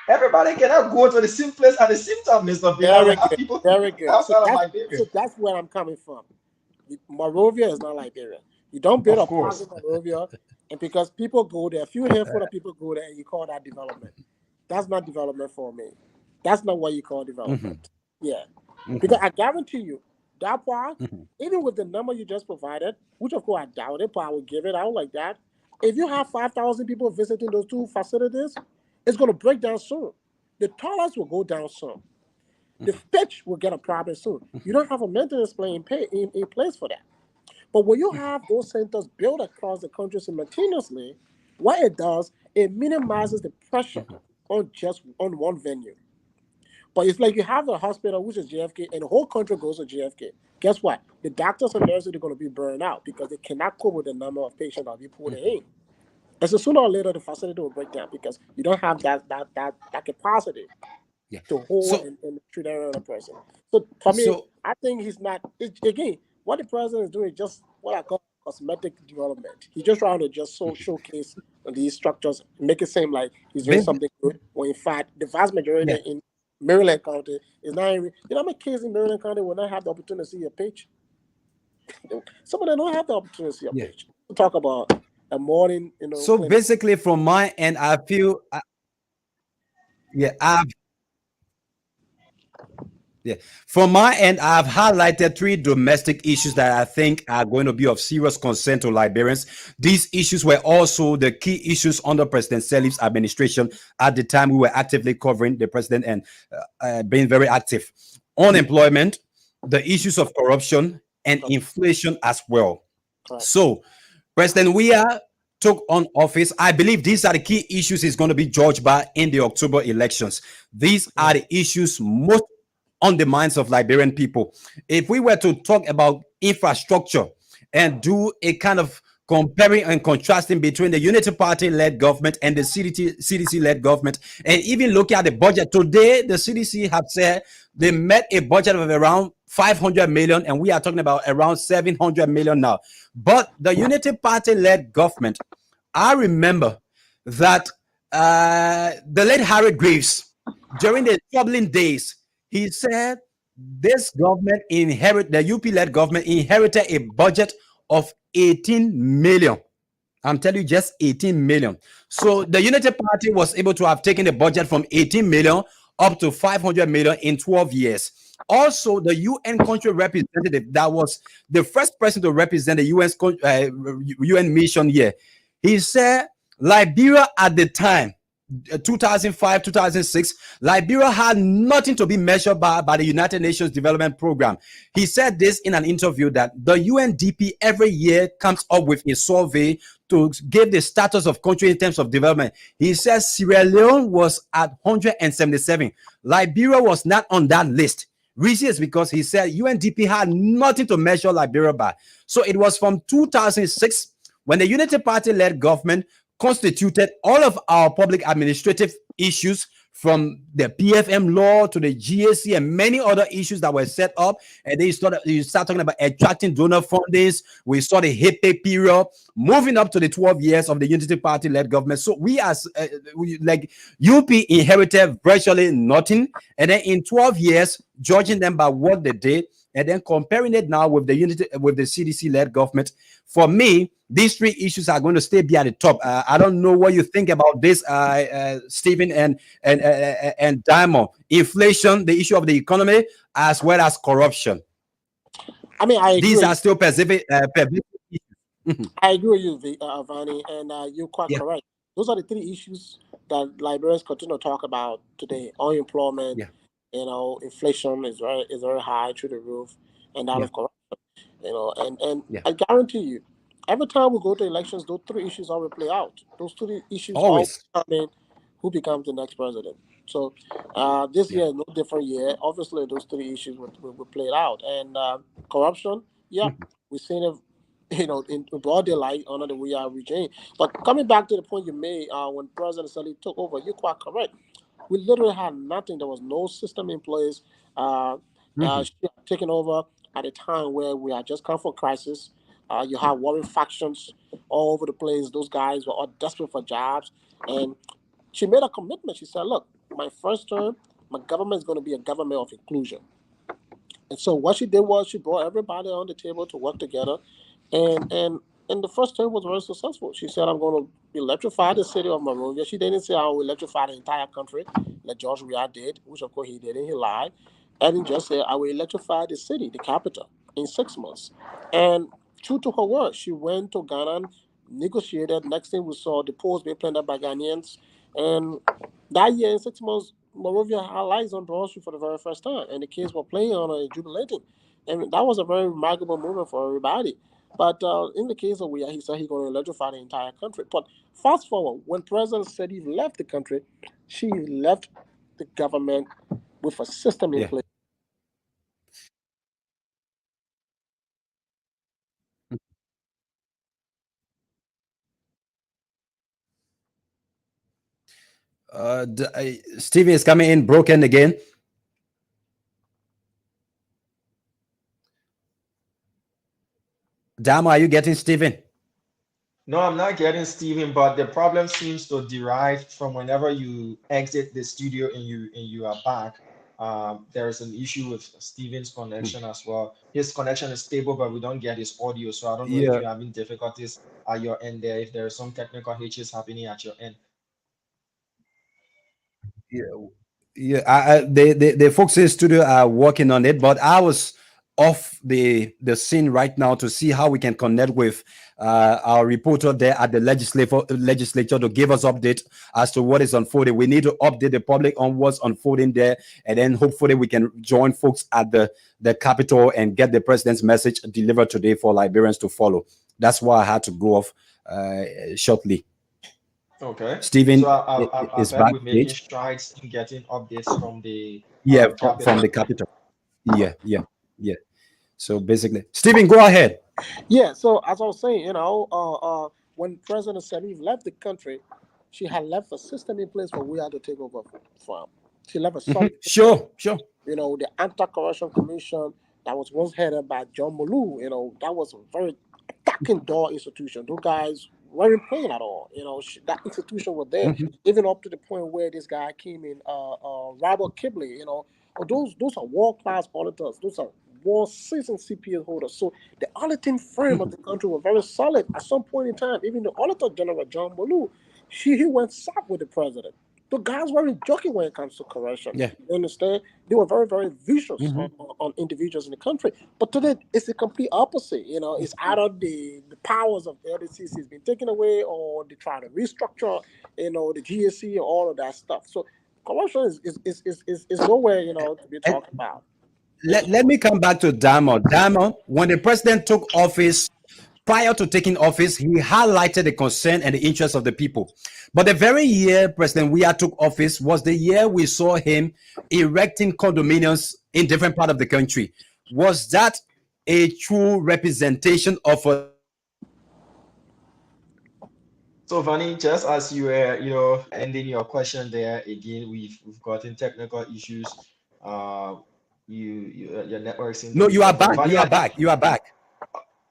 Everybody cannot go to the same place at the same time, Mr. Very good. Very good. So that's where I'm coming from. Monrovia is not Liberia. You don't build a park in Monrovia, and because people go there, a few handful of people go there, and you call that development. That's not development for me. That's not what you call development. Yeah. Because I guarantee you, that park, even with the number you just provided, which of course I doubt it, but I would give it out like that. If you have 5,000 people visiting those two facilities, it's going to break down soon. The toilets will go down soon. The pitch will get a problem soon. You don't have a maintenance plan in place for that. But when you have those centers built across the country simultaneously, what it does, it minimizes the pressure on one venue. But it's like you have a hospital, which is JFK, and the whole country goes to JFK. Guess what? The doctors and nurses are going to be burned out because they cannot cope with the number of patients that you put in. And so sooner or later, the facility will break down because you don't have that capacity to hold and treat every other person. So for me, I think he's not. Again, what the president is doing is just what I call cosmetic development. He's just trying to just showcase these structures, make it seem like he's doing something good. When in fact, the vast majority in Maryland County is not. How many kids in Maryland County will not have the opportunity to see a pitch? Some of them don't have the opportunity to see a pitch. We'll talk about a morning, So basically, from my end, I feel, from my end, I've highlighted 3 domestic issues that I think are going to be of serious concern to Liberians. These issues were also the key issues under President Sirleaf's administration at the time we were actively covering the president and being very active. Unemployment, the issues of corruption, and inflation as well. So, President Weah took on office, I believe these are the key issues he's going to be judged by in the October elections. These are the issues most on the minds of Liberian people. If we were to talk about infrastructure and do a kind of comparing and contrasting between the Unity Party led government and the CDC led government, and even looking at the budget today, the CDC have said they met a budget of around 500 million, and we are talking about around 700 million now. But the Unity Party led government, I remember that the late Harry Graves, during the troubling days, he said this government the UP led government inherited a budget of 18 million. I'm telling you, just 18 million. So the Unity Party was able to have taken the budget from 18 million up to 500 million in 12 years. Also, the UN country representative, that was the first person to represent the UN mission here, he said Liberia at the time, 2005, 2006, Liberia had nothing to be measured by the United Nations Development Program. He said this in an interview that the UNDP every year comes up with a survey to give the status of country in terms of development. He says Sierra Leone was at 177. Liberia was not on that list. Reason is because he said UNDP had nothing to measure Liberia by. So it was from 2006 when the Unity Party led government constituted all of our public administrative issues, from the PFM law to the GAC and many other issues that were set up. And then you start talking about attracting donor fundings. We saw the HIPAA period moving up to the 12 years of the Unity Party led government. So we as like UP inherited virtually nothing. And then in 12 years, judging them by what they did, and then comparing it now with the CDC led government, for me, these three issues are going to stay be at the top. I don't know what you think about this, Stephen and Diamond. Inflation, the issue of the economy, as well as corruption. I mean, I agree. These are still pervasive issues. I agree with you, Vani, and you're quite correct. Those are the three issues that Liberians continue to talk about today: unemployment, inflation is very high through the roof, and that of corruption. And I guarantee you, every time we go to elections, those three issues always play out. Those three issues always determine who becomes the next president. So this year is no different year. Obviously, those three issues will play out. And corruption, we've seen it, in broad daylight under the We Are regime. But coming back to the point you made, when President Sali took over, you're quite correct. We literally had nothing. There was no system in place. She had taken over at a time where we had just come from crisis. You have warring factions all over the place. Those guys were all desperate for jobs. And she made a commitment. She said, look, my first term, my government is going to be a government of inclusion. And so what she did was she brought everybody on the table to work together. And the first term was very successful. She said, I'm going to electrify the city of Monrovia. She didn't say I will electrify the entire country, like George Weah did, which of course he didn't. He lied. And he just said, I will electrify the city, the capital, in 6 months. And true to her word, she went to Ghana, negotiated. Next thing we saw, the polls being planted by Ghanaians. And that year, in 6 months, Monrovia had lights on Broad Street for the very first time. And the kids were playing on it and jubilating. And that was a very remarkable moment for everybody. But in the case of Weah, he said he's going to electrify the entire country. But fast forward, when President said he left the country, she left the government with a system in place. Stevie is coming in broken again. Damo, are you getting Stephen? No, I'm not getting Stephen, but the problem seems to derive from whenever you exit the studio and you are back. There's an issue with Stephen's connection as well. His connection is stable, but we don't get his audio. So I don't know if you're having difficulties at your end there, if there are some technical hitches happening at your end. The folks in the studio are working on it, but I was off the scene right now to see how we can connect with our reporter there at the legislature to give us update as to what is unfolding. We need to update the public on what's unfolding there, and then hopefully we can join folks at the Capitol and get the president's message delivered today for Liberians to follow. That's why I had to go off shortly. Okay. Stephen So I've is heard we're making backstage. strides in getting updates from the Yeah, from Capitol. the Capitol. Yeah. So basically, Stephen, go ahead. Yeah, so as I was saying, when President Salif left the country, she had left a system in place where we had to take over from. She left a solid, Sure. the Anti-Corruption Commission that was once headed by John Molu, that was a very attacking door institution. Those guys weren't playing at all. That institution was there, even up to the point where this guy came in, Robert Kibley, those are world-class auditors. Those are world seasoned CPA holders. So the auditing firm of the country were very solid. At some point in time, even the Auditor General, John Molu, he went south with the president. The guys weren't joking when it comes to corruption. Yeah. You understand? They were very, very vicious on individuals in the country. But today, it's the complete opposite. It's either the powers of the LDCC has been taken away, or they try to restructure, the GSC and all of that stuff. So corruption is nowhere, to be talked about. Let me come back to Diamond. Diamond, when the president took office, prior to taking office, he highlighted the concern and the interest of the people. But the very year President Weah took office was the year we saw him erecting condominiums in different parts of the country. Was that a true representation of a... So Vanny, just as you were, ending your question there, again, we've gotten technical issues. Your network seems No, to be you are dropping. back. Vanny, You are back.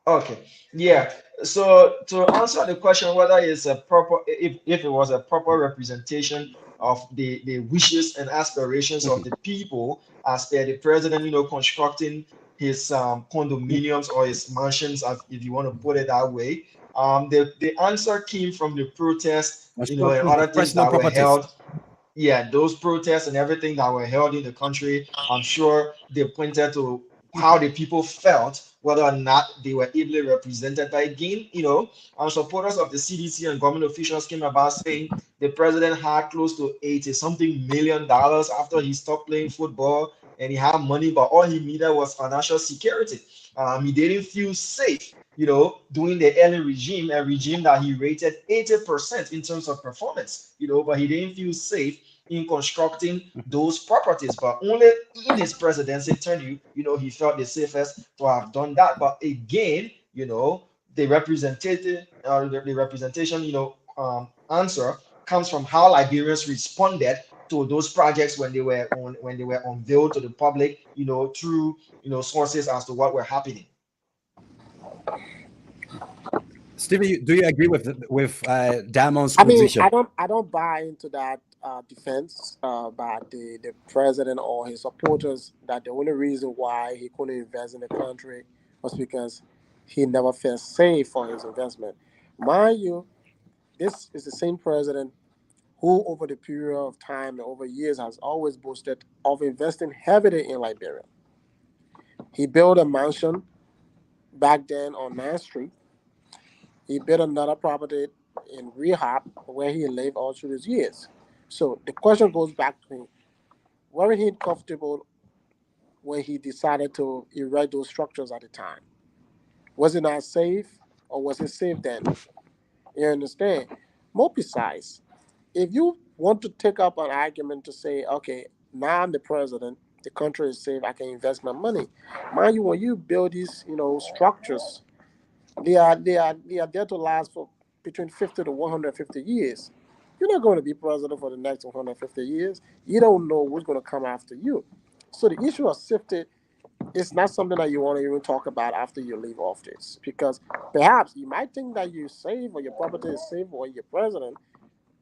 Okay, yeah. So to answer the question whether it's a proper, if it was a proper representation of the wishes and aspirations of the people as per the president, constructing his condominiums or his mansions, if you want to put it that way. The answer came from the protests, and other things Personal that were properties. held. Yeah, those protests and everything that were held in the country, I'm sure they pointed to how the people felt, whether or not they were ably represented. But again, supporters of the CDC and government officials came about saying the president had close to 80 something $million after he stopped playing football, and he had money, but all he needed was financial security. He didn't feel safe, doing the early regime, a regime that he rated 80% in terms of performance, but he didn't feel safe in constructing those properties. But only in his presidency tenure, he felt the safest to have done that. But again, the representation, answer comes from how Liberians responded to those projects when they were unveiled to the public, through sources as to what were happening. Stevie, do you agree with Diamond's I mean, position? I don't buy into that defense by the president or his supporters that the only reason why he couldn't invest in the country was because he never felt safe for his investment. Mind you, this is the same president who, over the period of time and over years, has always boasted of investing heavily in Liberia. He built a mansion back then on 9th Street. He built another property in Rehab where he lived all through his years. So the question goes back to him. Were he comfortable when he decided to erect those structures at the time? Was it not safe, or was it safe then? You understand? More precise, if you want to take up an argument to say, okay, now I'm the president, the country is safe, I can invest my money. Mind you, when you build these, structures, they are there to last for between 50 to 150 years. You're not going to be president for the next 150 years. You don't know what's going to come after you. So the issue of safety is not something that you want to even talk about after you leave office, because perhaps you might think that you're safe or your property is safe or you're president,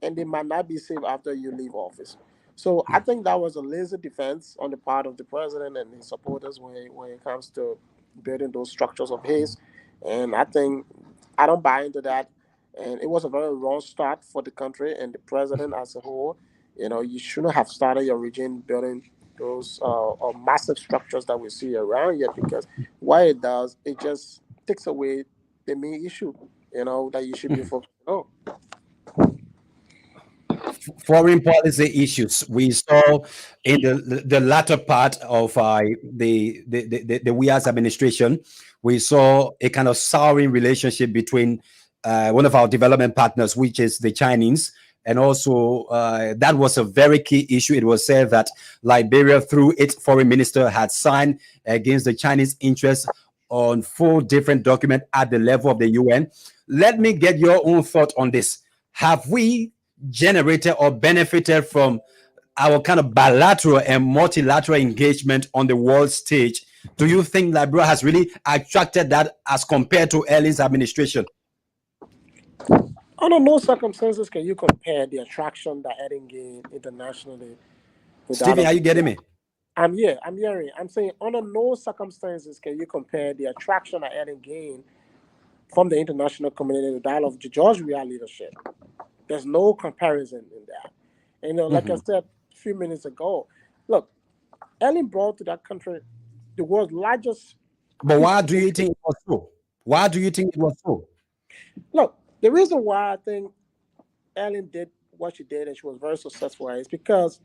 and they might not be safe after you leave office. So I think that was a lazy defense on the part of the president and his supporters when it comes to building those structures of his. And I don't buy into that. And it was a very wrong start for the country and the president as a whole. You shouldn't have started your regime building those massive structures that we see around here, because what it does, it just takes away the main issue, that you should be focused on. Foreign policy issues we saw in the latter part of the Wia's administration. We saw a kind of souring relationship between one of our development partners, which is the Chinese. And also, that was a very key issue. It was said that Liberia, through its foreign minister, had signed against the Chinese interests on 4 different documents at the level of the UN. Let me get your own thought on this. Have we generated or benefited from our kind of bilateral and multilateral engagement on the world stage? Do you think Liberia has really attracted that as compared to Ellen's administration? Under no circumstances can you compare the attraction that Ellen gained internationally. Stephen, are you getting me? I'm hearing. I'm saying under no circumstances can you compare the attraction that Ellen gained from the international community, the dialogue of George Weah leadership. There's no comparison in that. And like I said a few minutes ago, look, Ellen brought to that country the world's largest. But why do you think it was so? Why do you think it was so? Look, the reason why I think Ellen did what she did and she was very successful is because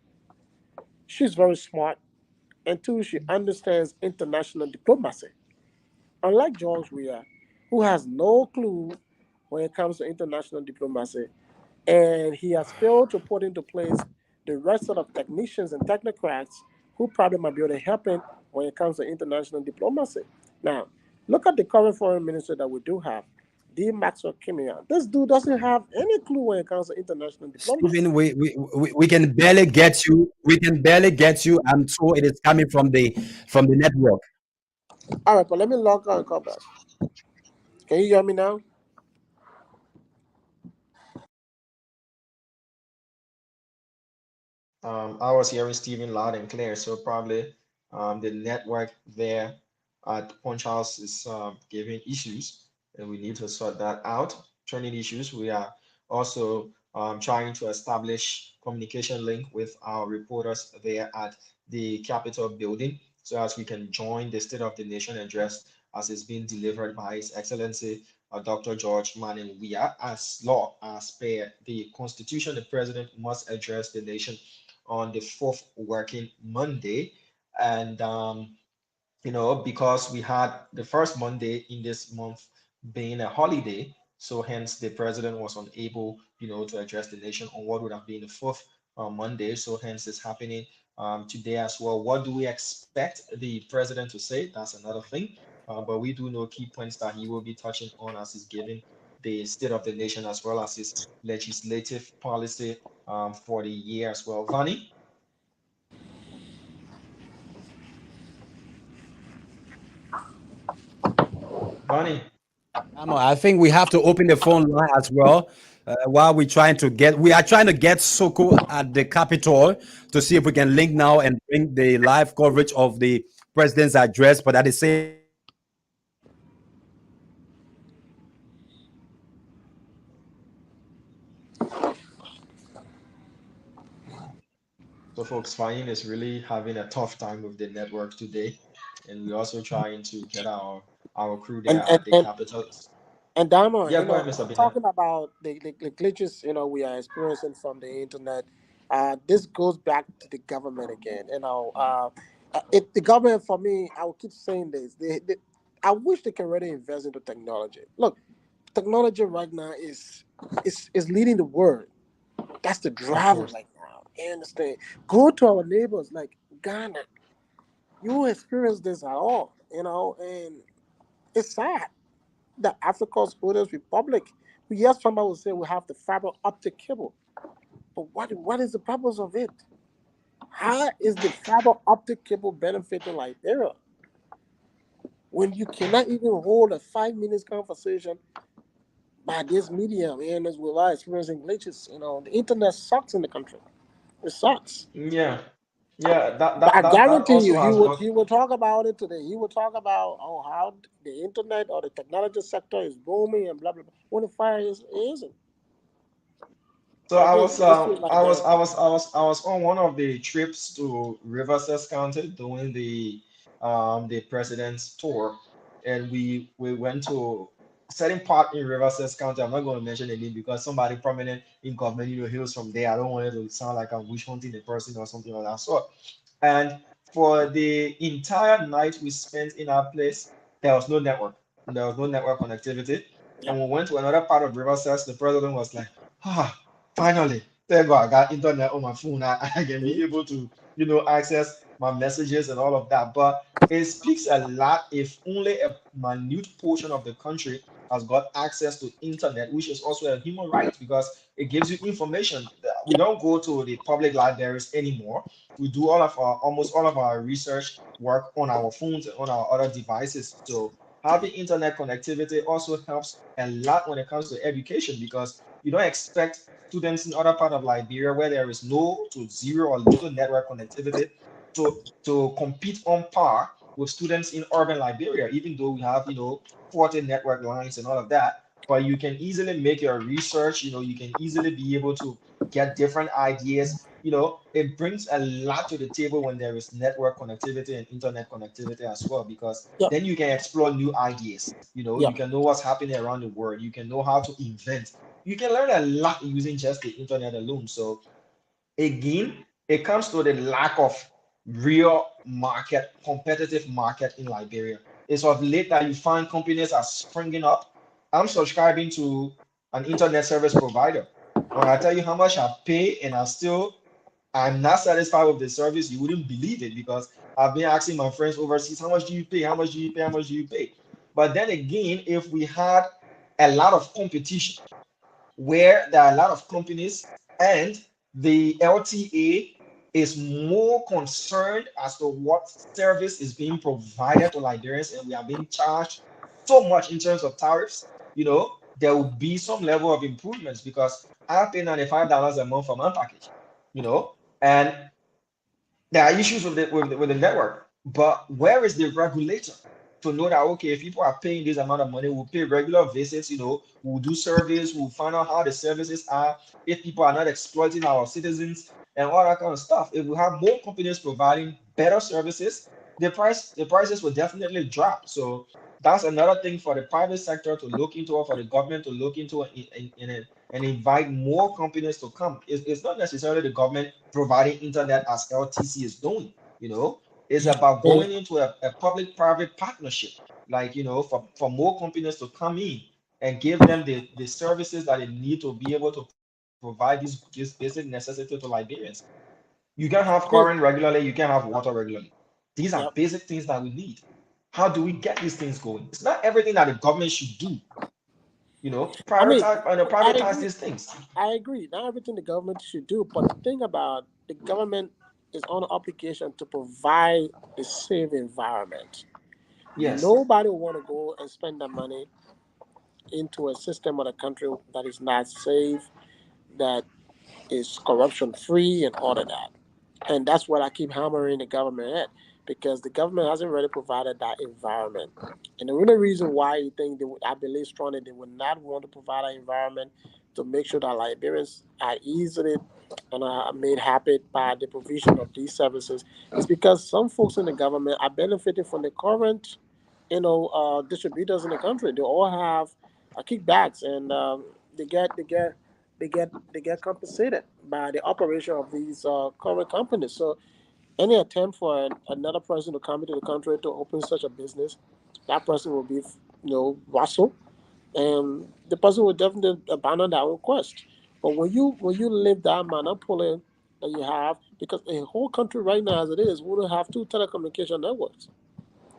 she's very smart, and 2, she understands international diplomacy. Unlike George Weah, who has no clue when it comes to international diplomacy, and he has failed to put into place the rest of the technicians and technocrats who probably might be able to help him when it comes to international diplomacy. Now, look at the current foreign minister that we do have, D. Maxwell Kimia. This dude doesn't have any clue when it comes to international diplomacy. Stephen, we can barely get you. We can barely get you. I'm sure it is coming from the network. All right, but let me log on and come back. Can you hear me now? I was hearing Stephen loud and clear, so probably the network there at Punch House is giving issues, and we need to sort that out. Training issues. We are also trying to establish communication link with our reporters there at the Capitol building, so as we can join the State of the Nation address as it's being delivered by His Excellency Dr. George Manning Weah. As law, as per the Constitution, the President must address the nation on the 4th working Monday. And, because we had the first Monday in this month being a holiday, so hence the president was unable, to address the nation on what would have been the 4th Monday. So hence it's happening today as well. What do we expect the president to say? That's another thing. But we do know key points that he will be touching on as he's giving the State of the Nation as well as his legislative policy for the year as well. Vani? Vani? I think we have to open the phone line as well. While we are trying to get Soko at the Capitol to see if we can link now and bring the live coverage of the president's address. But at the same So folks, Fahim is really having a tough time with the network today. And we're also trying to get our crew there And at the and Capitol. and Diamond, Yeah, go ahead, Mr. Bina. talking about the glitches, we are experiencing from the internet. This goes back to the government again. The government, for me, I will keep saying this. I wish they can really invest into technology. Look, technology right now is leading the world. That's the driver course. right now. You understand? Go to our neighbors like Ghana. You won't experience this at all, and it's sad that Africa's oldest republic, yes, somebody will say we have the fiber optic cable, but what is the purpose of it? How is the fiber optic cable benefiting Liberia when you cannot even hold a 5 minutes conversation by this medium and as well as experiencing glitches? The internet sucks in the country. It sucks. Yeah. Yeah, But I guarantee also you, has got he will talk about it today. He will talk about how the internet or the technology sector is booming and blah blah blah. When the fire isn't. So I agree. This feels like America. I was on one of the trips to Riverside County doing the president's tour, and we went to certain part in Riverside County. I'm not going to mention the name because somebody prominent in government, hails from there. I don't want it to sound like I'm wish hunting a person or something like that. So, and for the entire night we spent in our place, there was no network. There was no network connectivity. And Yep. we went to another part of Riverside. The president was like, ah, finally, thank God I got internet on my phone. I can be See? able to, access my messages and all of that. But it speaks a lot if only a minute portion of the country has got access to internet, which is also a human right because it gives you information. We don't go to the public libraries anymore. We do almost all of our research work on our phones and on our other devices. So having internet connectivity also helps a lot when it comes to education because you don't expect students in other part of Liberia where there is no to zero or little network connectivity to compete on par with students in urban Liberia, even though we have 40 network lines and all of that. But you can easily make your research, you can easily be able to get different ideas. It brings a lot to the table when there is network connectivity and internet connectivity as well, because Yep. then you can explore new ideas. You Yep. can know what's happening around the world. You can know how to invent. You can learn a lot using just the internet alone. So again, it comes to the lack of real market, competitive market in Liberia. It's of late that you find companies are springing up. I'm subscribing to an internet service provider. When I tell you how much I've paid and I'm not satisfied with the service, you wouldn't believe it because I've been asking my friends overseas, how much do you pay? How much do you pay? How much do you pay? But then again, if we had a lot of competition, where there are a lot of companies and the LTA is more concerned as to what service is being provided to Liberians, and we are being charged so much in terms of tariffs, there will be some level of improvements because I pay $95 a month for my package, you know, and there are issues with the network. But where is the regulator to know that okay, if people are paying this amount of money, we'll pay regular visits, we'll do surveys, we'll find out how the services are, if people are not exploiting our citizens and all that kind of stuff. If we have more companies providing better services, the prices will definitely drop. So that's another thing for the private sector to look into or for the government to look into and invite more companies to come. It's not necessarily the government providing internet as LTC is doing, it's about And going into a public-private partnership, like, for more companies to come in and give them the services that they need to be able to provide this basic necessity to Liberians. You can have current regularly, you can have water regularly. These are yep. basic things that we need. How do we get these things going? It's not everything that the government should do, I mean, I privatize agree. these things. I agree. Not everything the government should do, but the thing about the government is on obligation to provide a safe environment. Yes. Nobody will want to go and spend the money into a system or a country that is not safe, that is corruption free, and all of that. And that's what I keep hammering the government at, because the government hasn't really provided that environment. And the only reason why you think I believe strongly they would not want to provide an environment to make sure that Liberians are easily and are made happy by the provision of these services is because some folks in the government are benefiting from the current, distributors in the country. They all have kickbacks, and they get they get they get compensated by the operation of these current companies. So any attempt for another person to come into the country to open such a business, that person will be, rustled, and the person will definitely abandon that request. But when you live that monopoly that you have, because the whole country right now as it is, we don't have two telecommunication networks.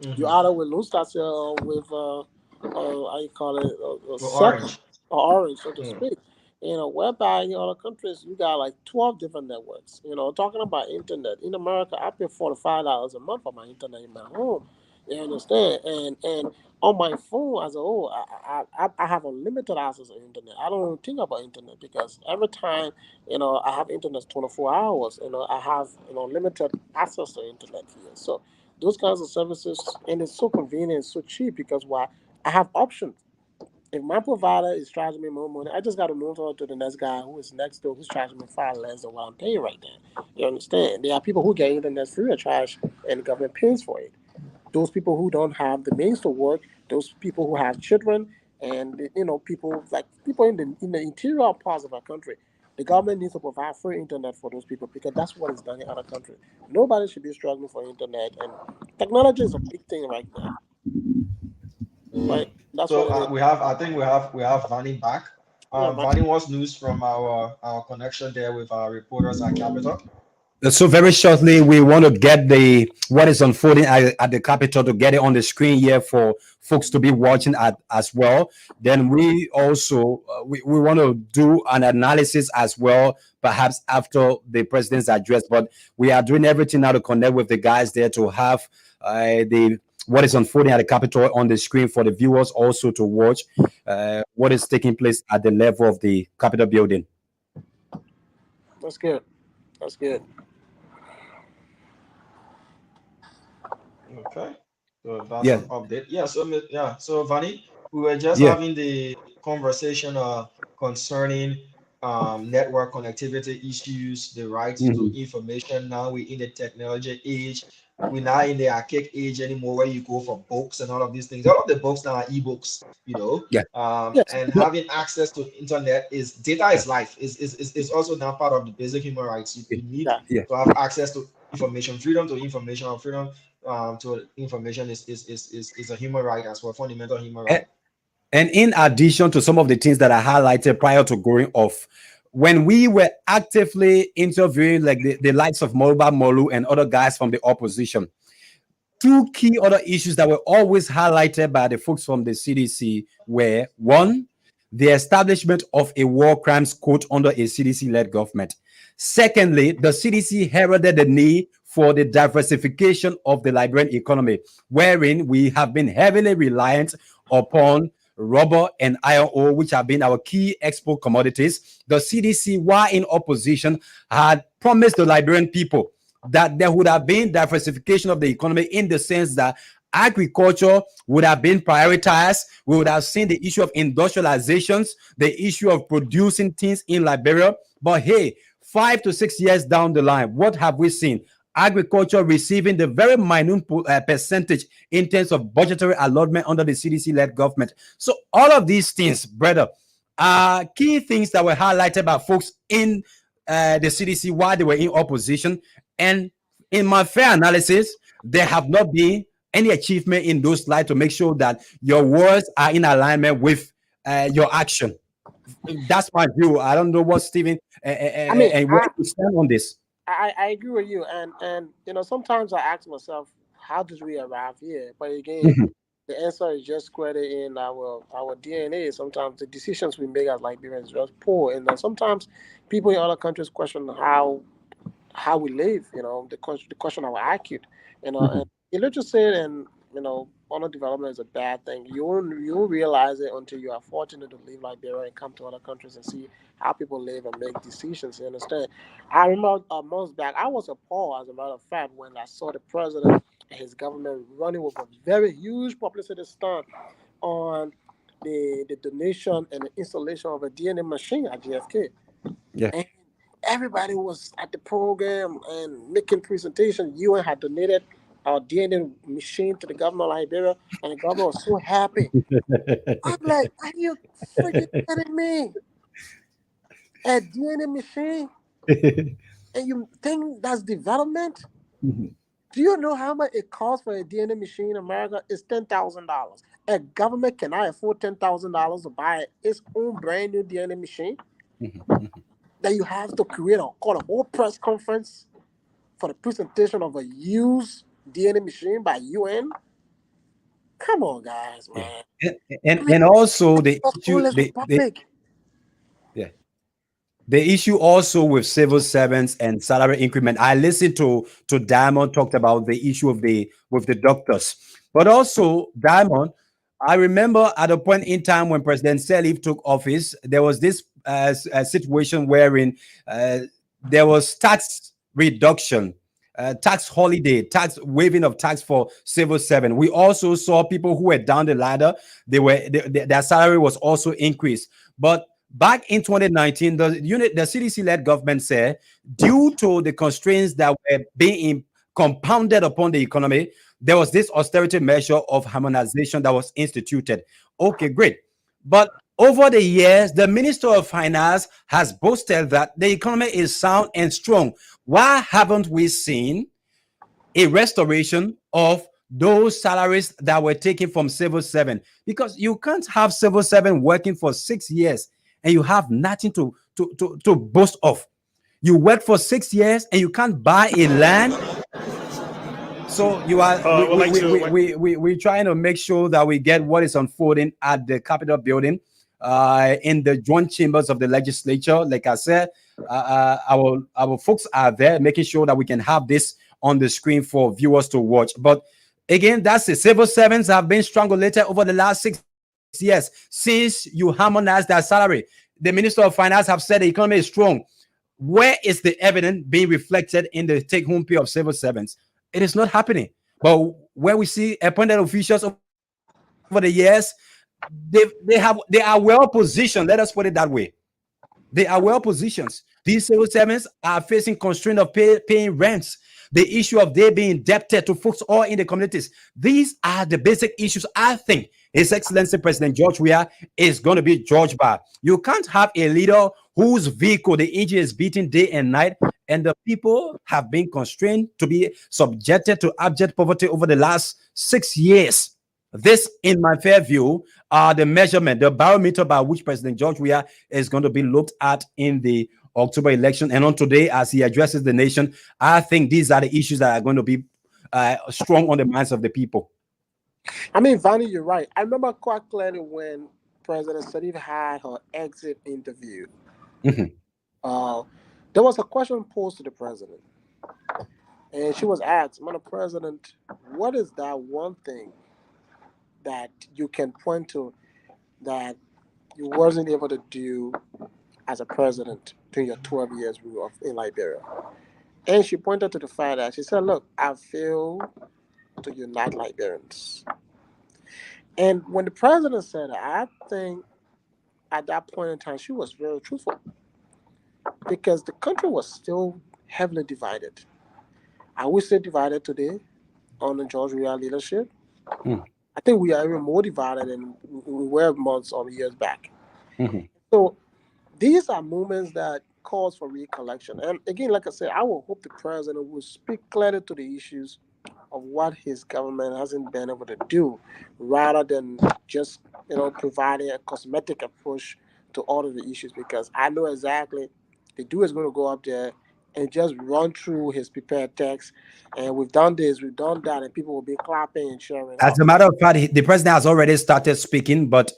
You Hmm. either with Lunstar or with how you call it, For Circle Orange. or Orange, so to Mm. speak. Whereby in other countries you got like 12 different networks. Talking about internet in America, I pay $45 a month for my internet in my home. You understand? And on my phone as a whole, I have unlimited access to internet. I don't even think about internet because every time I have internet 24 hours. I have limited access to internet here. So those kinds of services, and it's so convenient, so cheap because why? I have options. If my provider is charging me more money, I just got to move on to the next guy who is next door who's charging me far less than what I'm paying right now. You understand? There are people who get internet free of charge and the government pays for it. Those people who don't have the means to work, those people who have children, and people in the interior parts of our country, the government needs to provide free internet for those people because that's what is done in other countries. Nobody should be struggling for internet, and technology is a big thing right now. Right? That's So what it is. I think we have Vanny back. Vanny, what's news from our connection there with our reporters at Capital? So very shortly, we want to get what is unfolding at the Capitol to get it on the screen here for folks to be watching as well. Then we also we want to do an analysis as well, perhaps after the president's address. But we are doing everything now to connect with the guys there to have what is unfolding at the Capitol on the screen for the viewers also to watch what is taking place at the level of the Capitol building. That's good. That's good. Okay, so that's an update. So Vanny, we were just having the conversation concerning network connectivity issues, the right to information. Now we're in the technology age. We're not in the archaic age anymore where you go for books and all of these things. All of the books now are ebooks, and having access to internet data is life, is also now part of the basic human rights. You need to have access to information. Freedom to information, or freedom to information is a human right as well, fundamental human right. And in addition to some of the things that I highlighted prior to going off, when we were actively interviewing like the likes of Moluba Molu and other guys from the opposition, two key other issues that were always highlighted by the folks from the CDC were, one, the establishment of a war crimes court under a CDC-led government. Secondly, the CDC heralded the need for the diversification of the Liberian economy, wherein we have been heavily reliant upon rubber and iron ore, which have been our key export commodities. The CDC, while in opposition, had promised the Liberian people that there would have been diversification of the economy in the sense that agriculture would have been prioritized. We would have seen the issue of industrializations, the issue of producing things in Liberia. But hey, 5 to 6 years down the line, what have we seen? Agriculture receiving the very minute percentage in terms of budgetary allotment under the CDC-led government. So all of these things, brother, are key things that were highlighted by folks in the CDC while they were in opposition. And in my fair analysis, there have not been any achievement in those slides to make sure that your words are in alignment with your action. That's my view. I don't know what Stephen and what you stand on this. I agree with you, and sometimes I ask myself, how did we arrive here? But again, the answer is just squared in our DNA. Sometimes the decisions we make as Liberians are just poor, and sometimes people in other countries question how we live. The question of our IQ. And you just said, and underdevelopment is a bad thing. You won't realize it until you are fortunate to leave Liberia and come to other countries and see how people live and make decisions. You understand? I remember months back, I was appalled, as a matter of fact, when I saw the president and his government running with a very huge publicity stunt on the donation and the installation of a DNA machine at JFK. Yeah. And everybody was at the program and making presentations. UN had donated our DNA machine to the government of Liberia, and the government was so happy. I'm like, are you freaking kidding me? A DNA machine? And you think that's development? Do you know how much it costs for a DNA machine in America? It's $10,000. A government cannot afford $10,000 to buy its own brand new DNA machine. That you have to call a whole press conference for the presentation of a used DNA machine by UN. Come on, guys, man. And also the issue, the issue also with civil servants and salary increment. I listened to Diamond talked about the issue of with the doctors, but also Diamond. I remember at a point in time when President Sirleaf took office, there was this situation wherein there was tax reduction tax holiday, tax waiving of tax for civil servant. We also saw people who were down the ladder. Their salary was also increased. But back in 2019, the CDC-led government said, due to the constraints that were being compounded upon the economy, there was this austerity measure of harmonization that was instituted. Okay, great. But over the years, the Minister of Finance has boasted that the economy is sound and strong. Why haven't we seen a restoration of those salaries that were taken from civil servant? Because you can't have civil servant working for 6 years and you have nothing to boast of. You work for 6 years and you can't buy a land. So you are we're trying to make sure that we get what is unfolding at the Capitol building, in the joint chambers of the legislature. Like I said, our folks are there making sure that we can have this on the screen for viewers to watch. But again, that's it. Civil servants have been strangulated over the last 6 years since you harmonized their salary. The Minister of Finance have said the economy is strong. Where is the evidence being reflected in the take-home pay of civil servants? It is not happening. But where we see appointed officials over the years, they are well positioned. Let us put it that way. They are well positioned. These civil servants are facing constraint of paying rents. The issue of they being indebted to folks all in the communities. These are the basic issues I think His Excellency President George Weah is going to be judged by. You can't have a leader whose vehicle, the engine is beating day and night, and the people have been constrained to be subjected to abject poverty over the last 6 years. This, in my fair view, are the measurement, the barometer by which President George Weah is going to be looked at in the October election. And on today, as he addresses the nation, I think these are the issues that are going to be strong on the minds of the people. I mean, Vanny, you're right. I remember quite clearly when President Sirleaf had her exit interview. There was a question posed to the president, and she was asked, "Madam President, what is that one thing that you can point to that you wasn't able to do as a president during your 12 years rule in Liberia?" And she pointed to the fact that she said, "Look, I failed to unite Liberians." And when the president said that, I think at that point in time she was very truthful, because the country was still heavily divided. Are we still divided today under George Weah leadership? I think we are even more divided than we were months or years back. So these are moments that calls for recollection. And again, like I said, I will hope the president will speak clearly to the issues of what his government hasn't been able to do, rather than just providing a cosmetic approach to all of the issues. Because I know exactly the dude is going to go up there and just run through his prepared text, and we've done this, we've done that, and people will be clapping and cheering. As a matter of fact, the president has already started speaking, but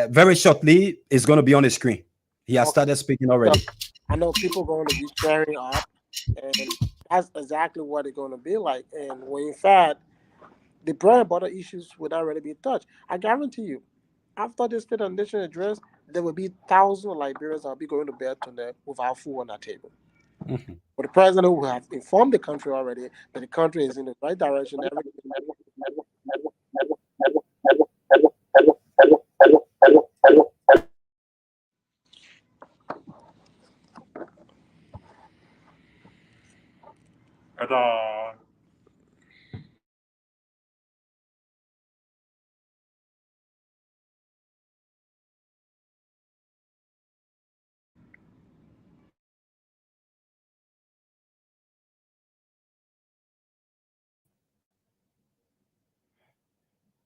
very shortly it's going to be on the screen. He has started speaking already. So I know people are going to be cheering up, and that's exactly what it's going to be like. And when in fact the bread and butter issues would already be touched, I guarantee you, after this State of the Nation address, there will be thousands of Liberians that will be going to bed tonight without food on their table. But the president will have informed the country already that the country is in the right direction.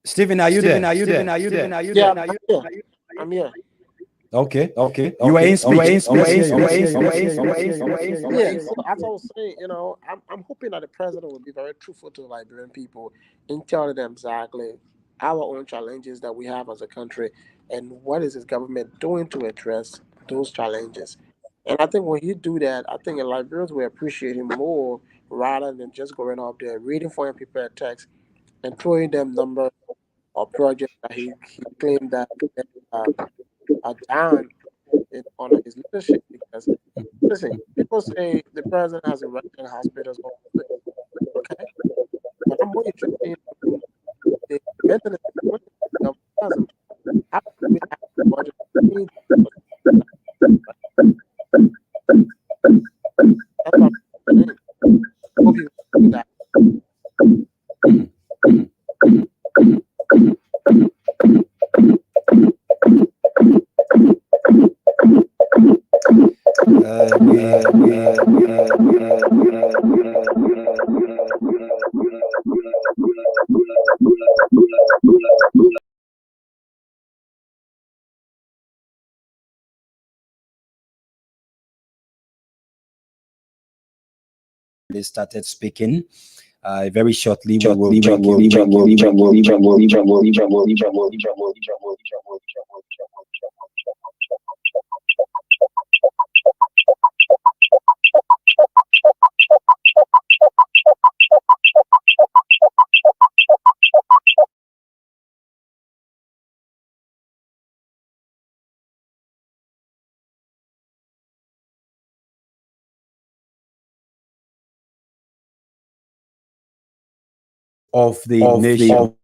Stephen, are you there? Yeah, I'm here. Okay. You were in speech. Yeah, so as I was saying, I'm hoping that the president will be very truthful to the Liberian people in telling them exactly our own challenges that we have as a country and what is his government doing to address those challenges. And I think when he do that, I think the Liberians will appreciate him more, rather than just going up there reading for him prepared text and throwing them numbers or projects that he claimed that are done on his leadership. Because listen, people say the president has erected hospitals, Okay, but I'm more interested in the maintenance of tourism. How do we have the budget? That's what I'm saying. Hope you do that. They started speaking. Very shortly, of the nation.